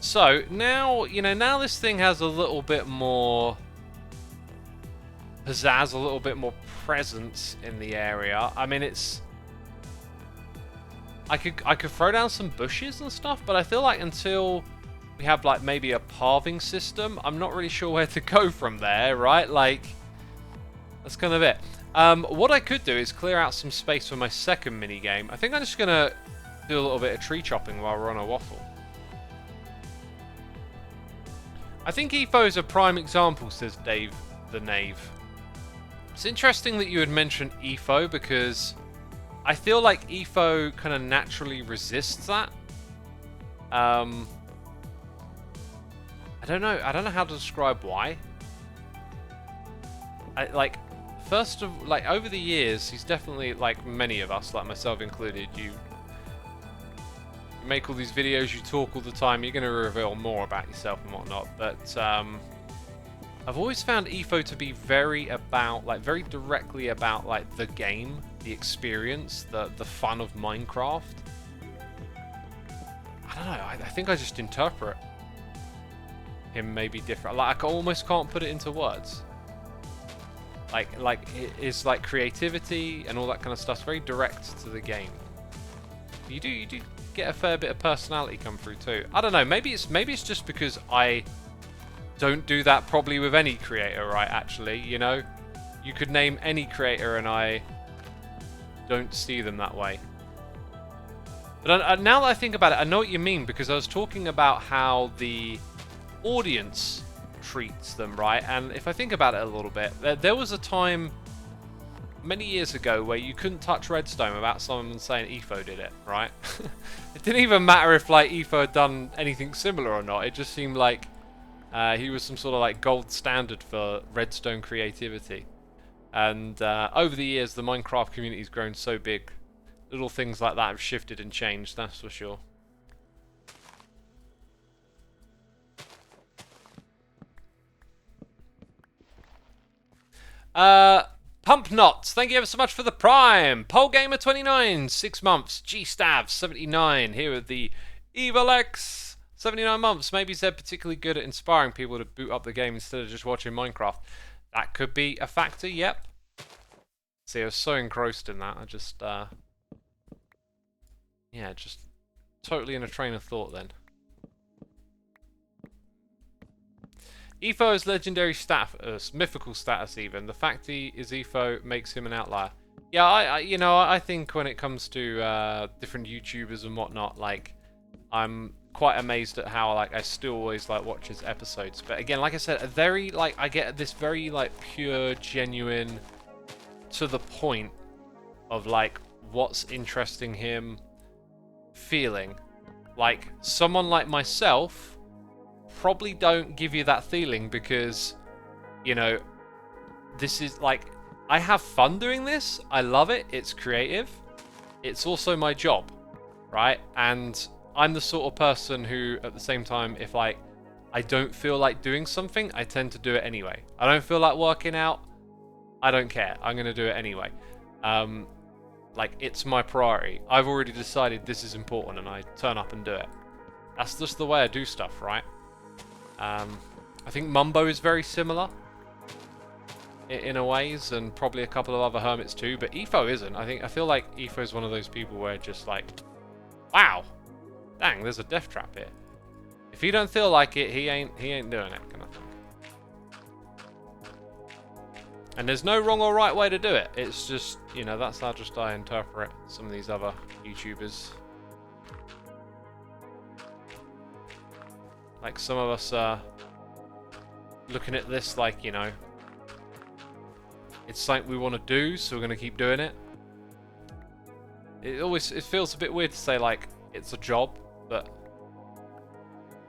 So, now, you know, now this thing has a little bit more pizzazz, a little bit more presence in the area. I mean, it's... I could throw down some bushes and stuff, but I feel like until we have, like, maybe a pathing system, I'm not really sure where to go from there, right? Like, that's kind of it. What I could do is clear out some space for my second mini-game. I think I'm just going to do a little bit of tree chopping while we're on a waffle. I think Etho is a prime example, says Dave the Knave. It's interesting that you would mention Etho because I feel like Etho kind of naturally resists that. I don't know how to describe why. Over the years, he's definitely, like many of us, like myself included, you make all these videos, you talk all the time, you're going to reveal more about yourself and whatnot, but I've always found Etho to be very directly about, like, the game, the experience, the fun of Minecraft. I don't know, I think I just interpret him maybe different. Like, I almost can't put it into words. Like it's like creativity and all that kind of stuff's very direct to the game. You do get a fair bit of personality come through too. I don't know, maybe it's just because I don't do that probably with any creator, right? Actually, you know, you could name any creator and I don't see them that way. But now that I think about it, I know what you mean, because I was talking about how the audience treats them, right? And if I think about it a little bit, there was a time many years ago where you couldn't touch redstone without someone saying Etho did it, right? It didn't even matter if, like, Etho had done anything similar or not. It just seemed like he was some sort of, like, gold standard for redstone creativity. And over the years, the Minecraft community's grown so big, little things like that have shifted and changed, that's for sure. Pump Knots, thank you ever so much for the Prime. PoleGamer29, 6 months. G-Stav, 79, here with the Evil X, 79 months. Maybe they're particularly good at inspiring people to boot up the game instead of just watching Minecraft. That could be a factor, yep. See, I was so engrossed in that, I just, yeah, just totally in a train of thought then. Etho's legendary status, mythical status even. The fact he is Etho makes him an outlier. Yeah, I think when it comes to different YouTubers and whatnot, like, I'm quite amazed at how, like, I still always, like, watch his episodes. But again, like I said, I get this very, like, pure, genuine, to the point of, like, what's interesting him feeling. Like, someone like myself probably don't give you that feeling because, you know, this is like, I have fun doing this, I love it, it's creative, it's also my job, right? And I'm the sort of person who, at the same time, if, like, I don't feel like doing something, I tend to do it anyway. I don't feel like working out, I don't care, I'm gonna do it anyway. Like, it's my priority. I've already decided this is important and I turn up and do it. That's just the way I do stuff, right? I think Mumbo is very similar in a ways, and probably a couple of other hermits too, but Etho isn't. I feel like Etho is one of those people where just like, wow, dang, there's a death trap here. If he don't feel like it, he ain't doing it, kind of thing. And there's no wrong or right way to do it. It's just, you know, that's how just I interpret some of these other YouTubers. Like, some of us are looking at this like, you know, it's something we want to do, so we're going to keep doing it. It feels a bit weird to say, like, it's a job, but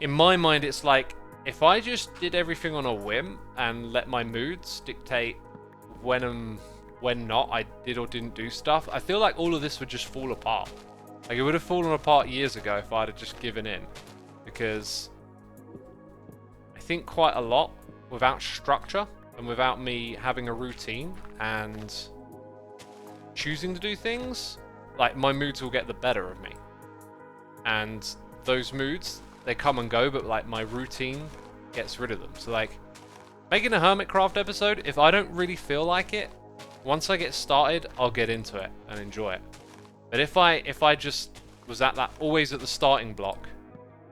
in my mind, it's like, if I just did everything on a whim and let my moods dictate when and when not I did or didn't do stuff, I feel like all of this would just fall apart. Like, it would have fallen apart years ago if I'd have just given in, because I think quite a lot without structure and without me having a routine and choosing to do things, like my moods will get the better of me. And those moods, they come and go, but like my routine gets rid of them. So like making a Hermitcraft episode, if I don't really feel like it, once I get started, I'll get into it and enjoy it. But if I just was at that, always at the starting block,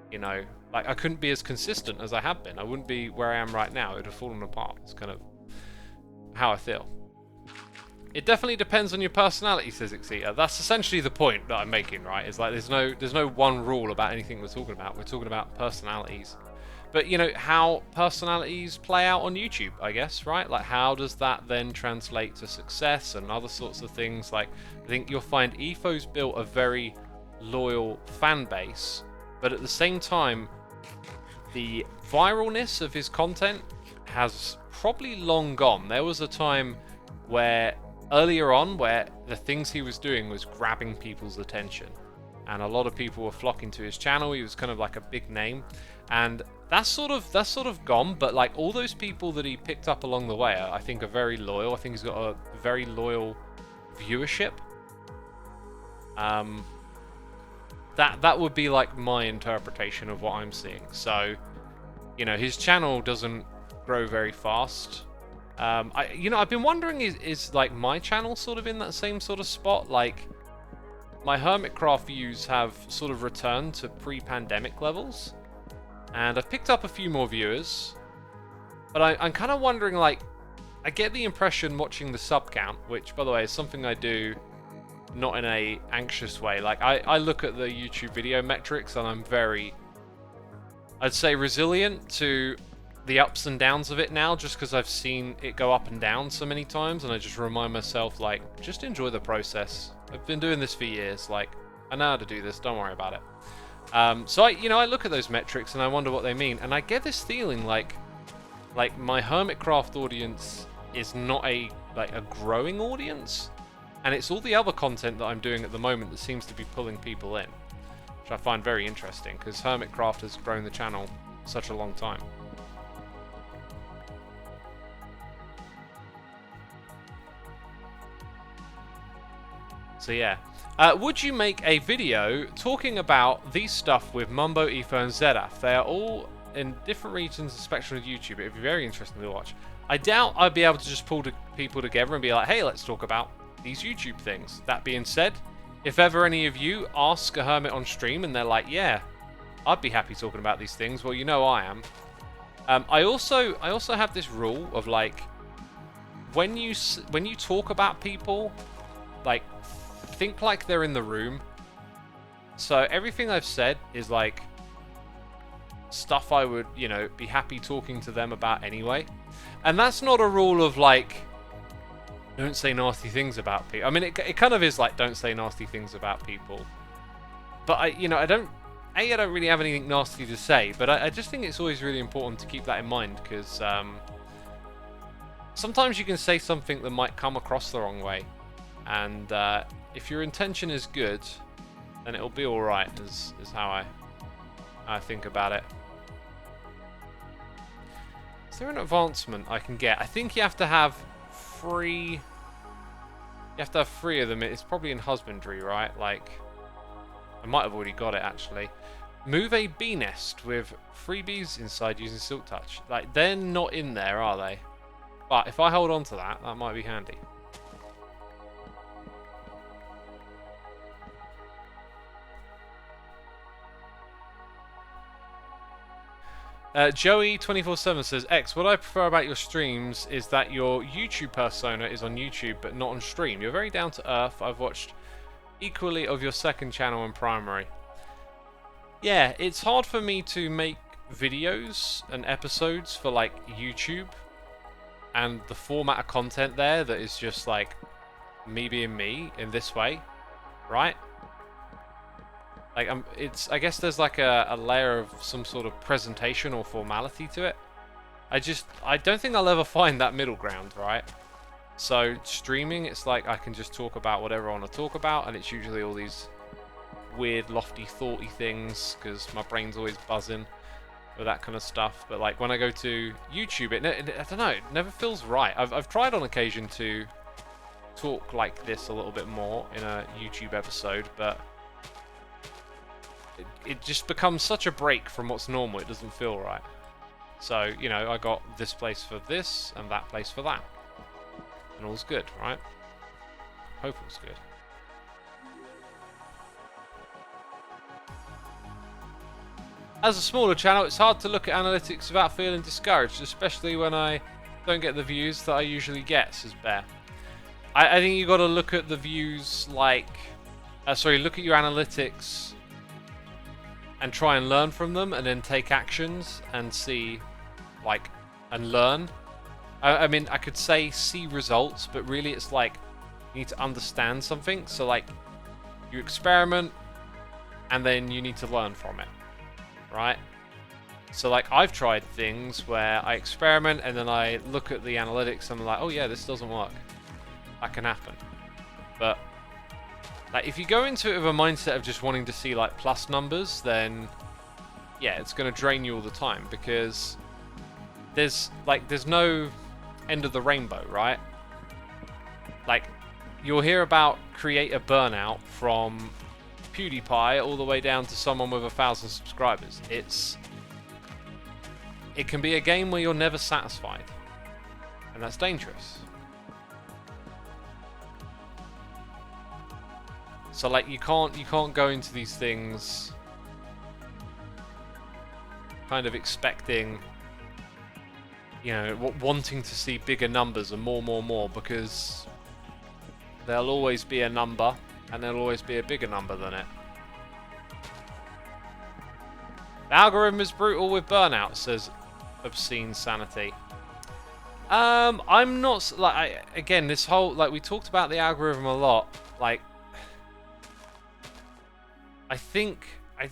you know, like I couldn't be as consistent as I have been. I wouldn't be where I am right now. It would have fallen apart. It's kind of how I feel. It definitely depends on your personality, says Xisuma. That's essentially the point that I'm making, right? Is like there's no one rule about anything we're talking about. We're talking about personalities. But you know how personalities play out on YouTube, I guess, right? Like how does that then translate to success and other sorts of things? Like I think you'll find Etho's built a very loyal fan base, but at the same time, the viralness of his content has probably long gone. There was a time where earlier on where the things he was doing was grabbing people's attention, and a lot of people were flocking to his channel. He was kind of like a big name, and that's sort of gone. But like all those people that he picked up along the way, I think are very loyal. I think he's got a very loyal viewership. That would be like my interpretation of what I'm seeing. So, you know, his channel doesn't grow very fast. I've been wondering, is like my channel sort of in that same sort of spot? Like my Hermitcraft views have sort of returned to pre-pandemic levels, and I've picked up a few more viewers, but I'm kind of wondering, like, I get the impression watching the sub count, which by the way is something I do not in a anxious way. Like I look at the YouTube video metrics and I'm very, I'd say, resilient to the ups and downs of it now, just because I've seen it go up and down so many times, and I just remind myself, like, just enjoy the process. I've been doing this for years, like, I know how to do this, don't worry about it. So I look at those metrics and I wonder what they mean, and I get this feeling like my Hermitcraft audience is not a growing audience, and it's all the other content that I'm doing at the moment that seems to be pulling people in, which I find very interesting, because Hermitcraft has grown the channel such a long time. So yeah, would you make a video talking about these stuff with Mumbo, Etho, and Zedaf? They are all in different regions of the spectrum of YouTube. It would be very interesting to watch. I doubt I'd be able to just pull people together and be like, hey, let's talk about these YouTube things. That being said, if ever any of you ask a hermit on stream and they're like, yeah, I'd be happy talking about these things, well, you know I am. I also have this rule of, like, when you talk about people, like, think like they're in the room. So everything I've said is like stuff I would, you know, be happy talking to them about anyway. And that's not a rule of like, don't say nasty things about people. I mean, it kind of is like, don't say nasty things about people. But I don't really have anything nasty to say, but I just think it's always really important to keep that in mind, because sometimes you can say something that might come across the wrong way. And if your intention is good, then it'll be alright, is how I think about it. Is there an advancement I can get? I think you have to have 3... You have to have 3 of them. It's probably in husbandry, right? Like, I might have already got it, actually. Move a bee nest with 3 bees inside using Silk Touch. Like, they're not in there, are they? But if I hold on to that, that might be handy. Joey247 says, X, what I prefer about your streams is that your YouTube persona is on YouTube but not on stream. You're very down to earth. I've watched equally of your second channel and primary. Yeah, it's hard for me to make videos and episodes for like YouTube and the format of content there that is just like me being me in this way, right? Like, I guess there's like a layer of some sort of presentation or formality to it. I don't think I'll ever find that middle ground, right? So streaming, it's like I can just talk about whatever I want to talk about, and it's usually all these weird, lofty, thoughty things, because my brain's always buzzing with that kind of stuff. But like when I go to YouTube, I don't know, it never feels right. I've tried on occasion to talk like this a little bit more in a YouTube episode, but it just becomes such a break from what's normal, it doesn't feel right. So, you know, I got this place for this and that place for that. And all's good, right? Hope all's good. As a smaller channel, it's hard to look at analytics without feeling discouraged, especially when I don't get the views that I usually get, says Bear. I think you got to look at the views like... look at your analytics and try and learn from them, and then take actions and see, like, and learn. I mean, I could say see results, but really it's like you need to understand something. So, like, you experiment, and then you need to learn from it, right? So, like, I've tried things where I experiment, and then I look at the analytics, and I'm like, oh yeah, this doesn't work. That can happen. But like, if you go into it with a mindset of just wanting to see like plus numbers, then yeah, it's going to drain you all the time, because there's no end of the rainbow, right? Like, you'll hear about creator burnout from PewDiePie all the way down to someone with 1,000 subscribers. It can be a game where you're never satisfied, and that's dangerous. So, like, you can't go into these things kind of expecting, you know, wanting to see bigger numbers and more, because there'll always be a number, and there'll always be a bigger number than it. The algorithm is brutal with burnout, says Obscene Sanity. I'm not, like, again, this whole, like, we talked about the algorithm a lot, like, I think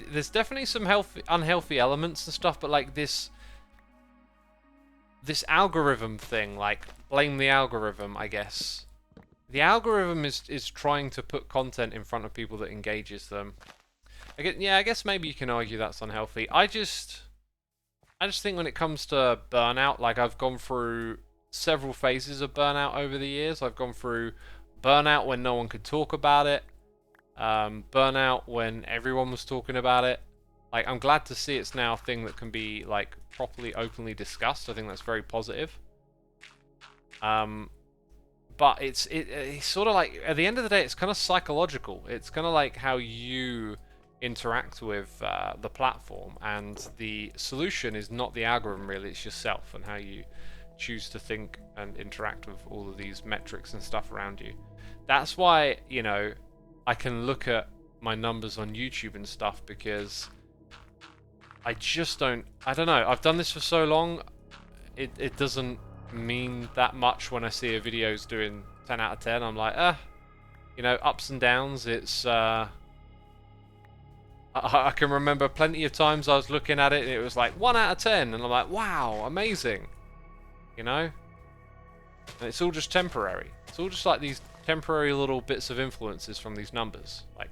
there's definitely some unhealthy elements and stuff, but like this algorithm thing, like, blame the algorithm, I guess. The algorithm is trying to put content in front of people that engages them. I guess maybe you can argue that's unhealthy. I just think when it comes to burnout, like, I've gone through several phases of burnout over the years. I've gone through burnout when no one could talk about it. Burnout when everyone was talking about it. Like, I'm glad to see it's now a thing that can be, like, properly, openly discussed. I think that's very positive. But it's sort of like, at the end of the day, it's kind of psychological. It's kind of like how you interact with the platform, and the solution is not the algorithm, really. It's yourself and how you choose to think and interact with all of these metrics and stuff around you. That's why, you know, I can look at my numbers on YouTube and stuff, because I don't know, I've done this for so long, it doesn't mean that much when I see a video's doing 10 out of 10. I'm like, you know, ups and downs. It's, I can remember plenty of times I was looking at it and it was like 1 out of 10, and I'm like, wow, amazing, you know? And it's all just temporary. It's all just like these temporary little bits of influences from these numbers. Like,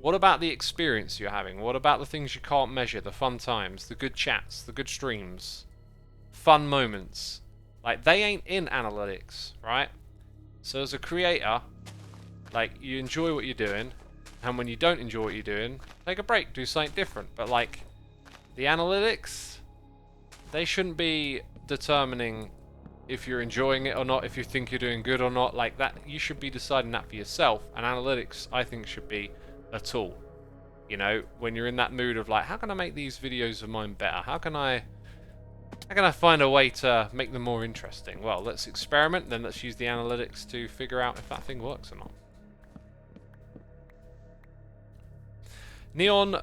what about the experience you're having? What about the things you can't measure? The fun times, the good chats, the good streams, fun moments. Like, they ain't in analytics, right? So as a creator, like, you enjoy what you're doing, and when you don't enjoy what you're doing, take a break, do something different. But, like, the analytics, they shouldn't be determining if you're enjoying it or not, if you think you're doing good or not. Like, that, you should be deciding that for yourself. And analytics, I think, should be a tool. You know, when you're in that mood of like, how can I make these videos of mine better? How can I find a way to make them more interesting? Well, let's experiment, then let's use the analytics to figure out if that thing works or not. Neon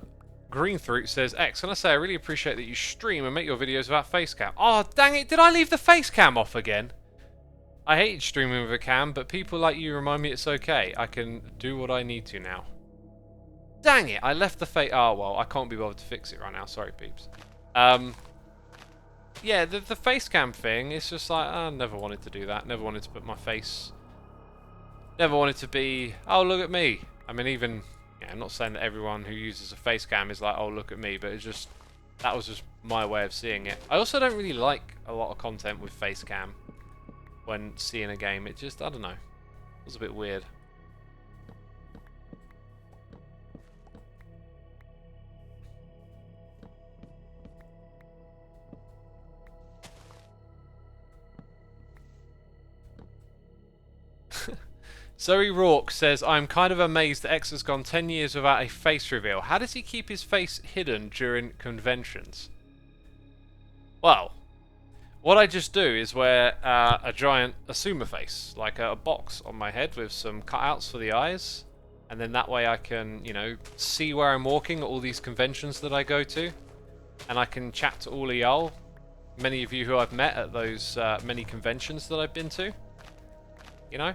Greenthroat says, X, can I say I really appreciate that you stream and make your videos without face cam. Oh, dang it, did I leave the face cam off again? I hated streaming with a cam, but people like you remind me it's okay. I can do what I need to now. Dang it, I left the face... Oh, well, I can't be bothered to fix it right now. Sorry, peeps. Yeah, the face cam thing, it's just like, I never wanted to do that. Never wanted to put my face... Never wanted to be, oh, look at me. I mean, even... Yeah, I'm not saying that everyone who uses a face cam is like, oh, look at me, but it's just, that was just my way of seeing it. I also don't really like a lot of content with face cam when seeing a game. It just, I don't know. was a bit weird. Zoe Rourke says, I'm kind of amazed that X has gone 10 years without a face reveal. How does he keep his face hidden during conventions? Well, what I just do is wear a giant Xisuma face, like a box on my head with some cutouts for the eyes. And then that way I can, you know, see where I'm walking at all these conventions that I go to. And I can chat to all of y'all, many of you who I've met at those many conventions that I've been to. You know?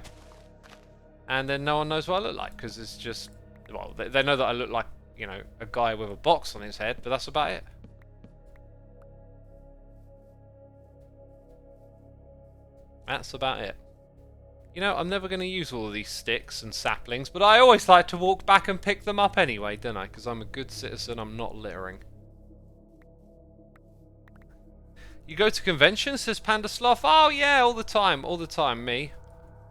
And then no one knows what I look like, because it's just, well, they know that I look like, you know, a guy with a box on his head, but that's about it. That's about it. You know, I'm never going to use all of these sticks and saplings, but I always like to walk back and pick them up anyway, don't I? Because I'm a good citizen, I'm not littering. You go to conventions, says Panda Sloth? Oh yeah, all the time, me.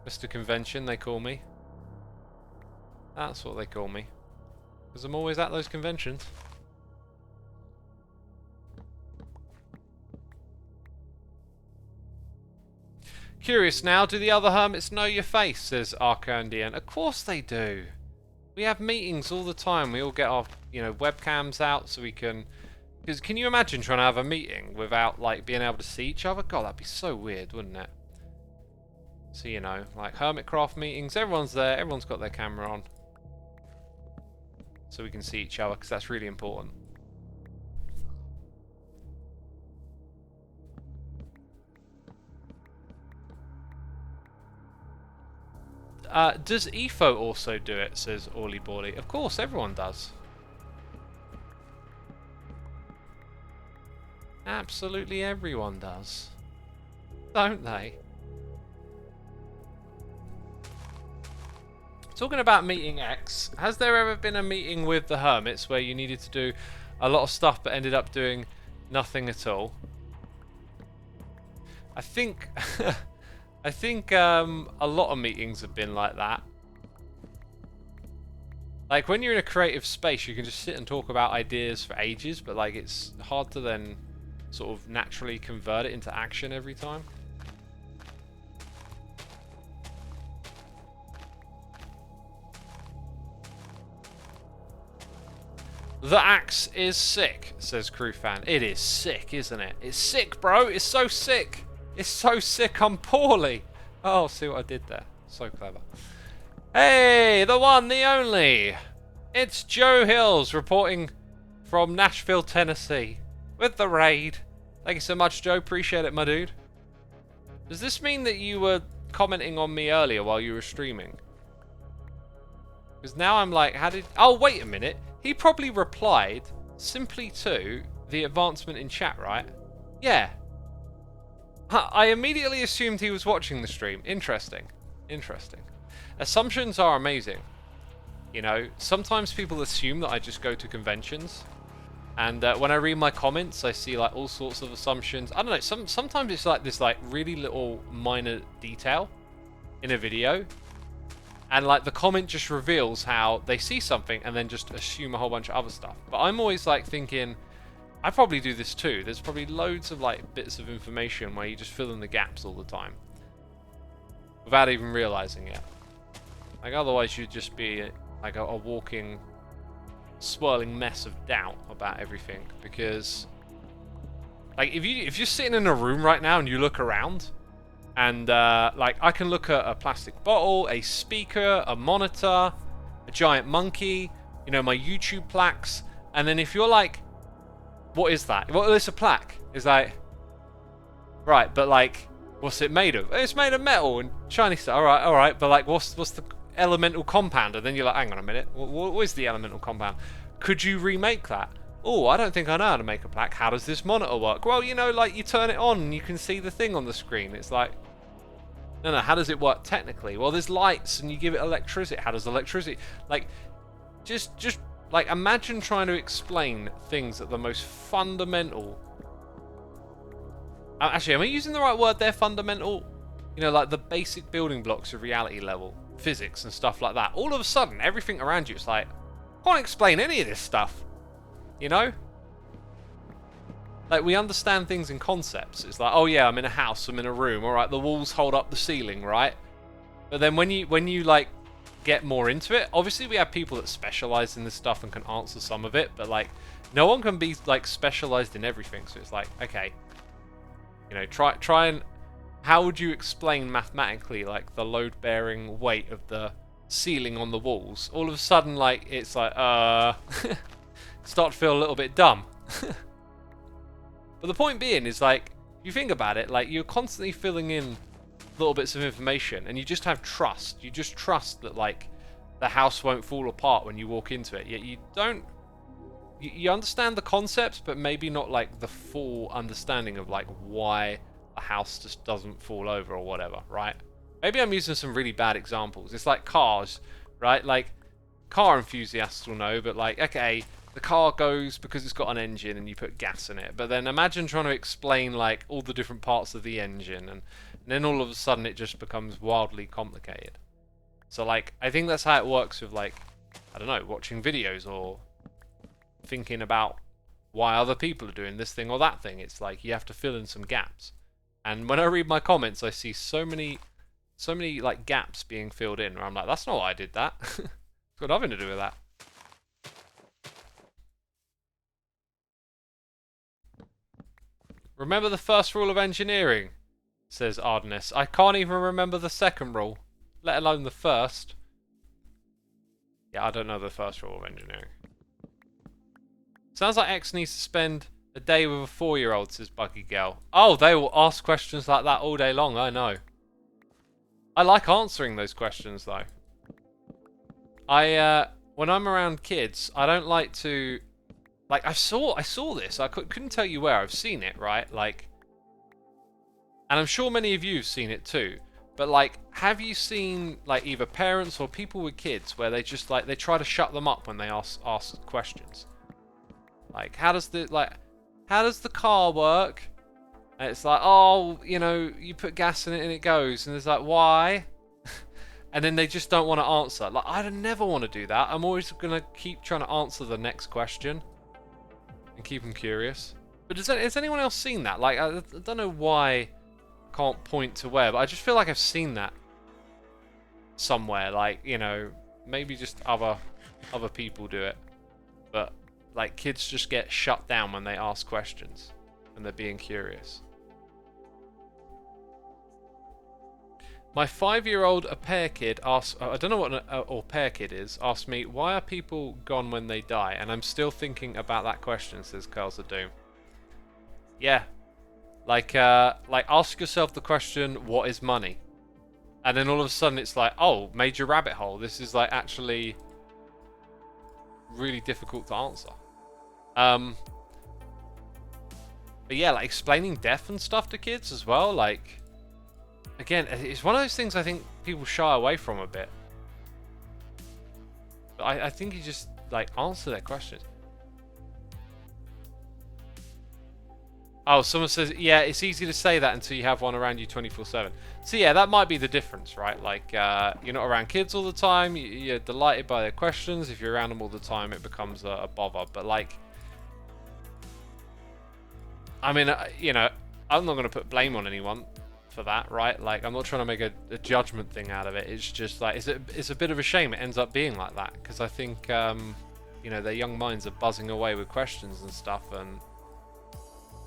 Mr. Convention, they call me. That's what they call me. Because I'm always at those conventions. Curious now, do the other hermits know your face, says Arcandian. Of course they do. We have meetings all the time. We all get our, you know, webcams out so we can... Because can you imagine trying to have a meeting without, like, being able to see each other? God, that'd be so weird, wouldn't it? So, you know, like Hermitcraft meetings, everyone's there, everyone's got their camera on. So we can see each other, because that's really important. Does EFO also do it, says Orly Borley. Of course, everyone does. Absolutely everyone does. Don't they? Talking about meeting X, has there ever been a meeting with the hermits where you needed to do a lot of stuff but ended up doing nothing at all? I think I think a lot of meetings have been like that. Like when you're in a creative space, you can just sit and talk about ideas for ages, but like it's hard to then sort of naturally convert it into action every time. The axe is sick, says Crewfan. It is sick, isn't it? It's sick, bro. It's so sick. It's so sick, I'm poorly. Oh, see what I did there. So clever. Hey, the one, the only. It's Joe Hills reporting from Nashville, Tennessee with the raid. Thank you so much, Joe. Appreciate it, my dude. Does this mean that you were commenting on me earlier while you were streaming? Because now I'm like, how did... Oh, wait a minute. He probably replied simply to the advancement in chat, right? Yeah. I immediately assumed he was watching the stream. Interesting. Interesting. Assumptions are amazing. You know, sometimes people assume that I just go to conventions. And when I read my comments, I see like all sorts of assumptions. I don't know, sometimes it's like this like really little minor detail in a video. And like the comment just reveals how they see something and then just assume a whole bunch of other stuff. But I'm always like thinking, I probably do this too. There's probably loads of like bits of information where you just fill in the gaps all the time. Without even realizing it. Like otherwise you'd just be like a walking, swirling mess of doubt about everything. Because like if you're sitting in a room right now and you look around, and like I can look at a plastic bottle, a speaker, a monitor, a giant monkey, you know, my YouTube plaques, and then if you're like, what is that? Well, it's a plaque. It's like, right, but like, what's it made of? It's made of metal and shiny stuff. All right, but like, what's the elemental compound? And then you're like, hang on a minute, what is the elemental compound? Could you remake that? Oh, I don't think I know how to make a plaque. How does this monitor work? Well, you know, like you turn it on and you can see the thing on the screen. It's like, no, how does it work technically? Well, there's lights and you give it electricity. How does electricity... Like, just like, imagine trying to explain things at the most fundamental... Actually, am I using the right word there, fundamental? You know, like the basic building blocks of reality level. physics and stuff like that, all of a sudden, everything around you is like, I can't explain any of this stuff. You know? Like, we understand things in concepts. It's like, oh yeah, I'm in a house, I'm in a room, alright, the walls hold up the ceiling, right? But then when you like, get more into it, obviously we have people that specialize in this stuff and can answer some of it, but like, no one can be like specialized in everything, so it's like, okay, you know, try and, how would you explain mathematically, like, the load-bearing weight of the ceiling on the walls? All of a sudden, like, it's like, start to feel a little bit dumb. But the point being is, like, if you think about it, like, you're constantly filling in little bits of information, and you just have trust. You just trust that, like, the house won't fall apart when you walk into it. Yet you don't... You understand the concepts, but maybe not, like, the full understanding of, like, why a house just doesn't fall over or whatever, right? Maybe I'm using some really bad examples. It's like cars, right? Like, car enthusiasts will know, but, like, okay... The car goes because it's got an engine and you put gas in it. But then imagine trying to explain like all the different parts of the engine, and then all of a sudden it just becomes wildly complicated. So like, I think that's how it works with like, I don't know, watching videos or thinking about why other people are doing this thing or that thing. It's like you have to fill in some gaps. And when I read my comments, I see so many like gaps being filled in where I'm like, that's not why I did that. It's got nothing to do with that. Remember the first rule of engineering, says Ardennis. I can't even remember the second rule, let alone the first. Yeah, I don't know the first rule of engineering. Sounds like X needs to spend a day with a 4-year-old, says Buggy Girl. Oh, they will ask questions like that all day long, I know. I like answering those questions, though. When I'm around kids, I don't like to... Like, I saw this. I couldn't tell you where. I've seen it, right? Like, and I'm sure many of you have seen it too. But, like, have you seen, like, either parents or people with kids where they just, like, they try to shut them up when they ask questions? Like, how does the car work? And it's like, oh, you know, you put gas in it and it goes. And it's like, why? And then they just don't want to answer. Like, I never want to do that. I'm always going to keep trying to answer the next question. And keep them curious. But has anyone else seen that? Like, I don't know why I can't point to where, but I just feel like I've seen that somewhere. Like, you know, maybe just other people do it. But, like, kids just get shut down when they ask questions. When they're being curious. My 5-year-old au pair kid asked, I don't know what an au pair kid is, asked me, why are people gone when they die? And I'm still thinking about that question, says Curls of Doom. Yeah. Like ask yourself the question, what is money? And then all of a sudden it's like, oh, major rabbit hole. This is like actually really difficult to answer. But yeah, like explaining death and stuff to kids as well, like... Again, it's one of those things I think people shy away from a bit. But I think you just, like, answer their questions. Oh, someone says, yeah, it's easy to say that until you have one around you 24/7. So yeah, that might be the difference, right? Like, you're not around kids all the time, you're delighted by their questions. If you're around them all the time, it becomes a bother. But, like, I mean, you know, I'm not going to put blame on anyone for that, right? Like, I'm not trying to make a judgment thing out of it. It's just like, it's a bit of a shame it ends up being like that, because I think you know, their young minds are buzzing away with questions and stuff, and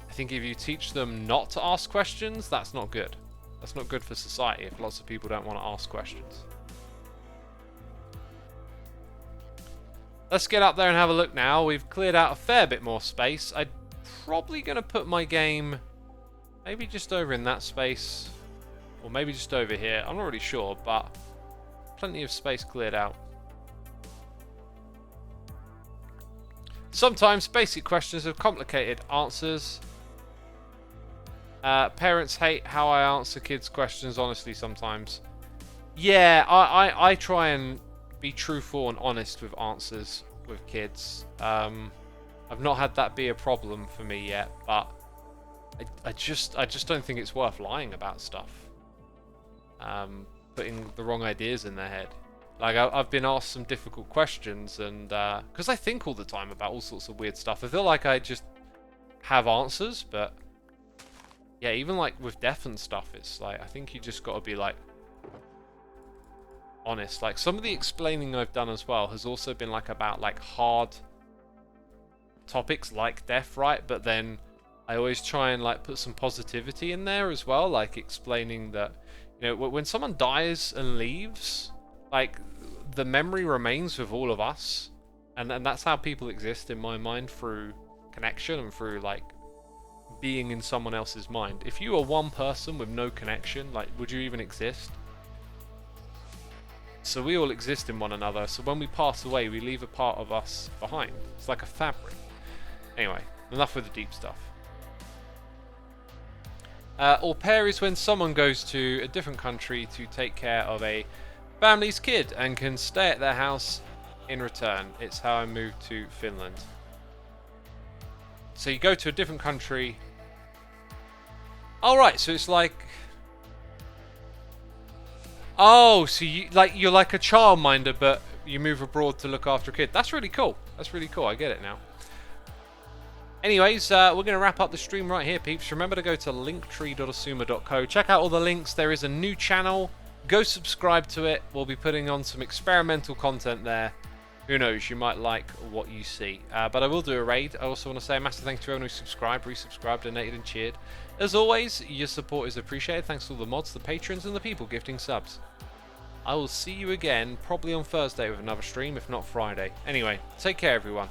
I think if you teach them not to ask questions, that's not good. That's not good for society if lots of people don't want to ask questions. Let's get up there and have a look now. We've cleared out a fair bit more space. I'm probably going to put my game maybe just over in that space, or maybe just over here. I'm not really sure, but plenty of space cleared out. Sometimes basic questions have complicated answers. Parents hate how I answer kids' questions honestly sometimes. Yeah, I try and be truthful and honest with answers with kids. I've not had that be a problem for me yet, but I just don't think it's worth lying about stuff. putting the wrong ideas in their head. Like, I've been asked some difficult questions, and because I think all the time about all sorts of weird stuff, I feel like I just have answers, but yeah, even like with death and stuff, it's like, I think you just got to be like honest. Like, some of the explaining I've done as well has also been like about like hard topics like death, right? But then I always try and like put some positivity in there as well, like explaining that, you know, when someone dies and leaves, like, the memory remains with all of us, and that's how people exist in my mind, through connection and through like being in someone else's mind. If you are one person with no connection, like, would you even exist? So we all exist in one another, so when we pass away, we leave a part of us behind. It's like a fabric. Anyway, enough with the deep stuff. Au pair is when someone goes to a different country to take care of a family's kid and can stay at their house in return. It's how I moved to Finland. So you go to a different country. Oh, right, so it's like, oh, so you're like a childminder, but you move abroad to look after a kid. That's really cool. That's really cool. I get it now. Anyways, we're going to wrap up the stream right here, peeps. Remember to go to linktree.xisuma.co. Check out all the links. There is a new channel. Go subscribe to it. We'll be putting on some experimental content there. Who knows, you might like what you see. But I will do a raid. I also want to say a massive thanks to everyone who subscribed, resubscribed, donated, and cheered. As always, your support is appreciated. Thanks to all the mods, the patrons, and the people gifting subs. I will see you again, probably on Thursday with another stream, if not Friday. Anyway, take care, everyone.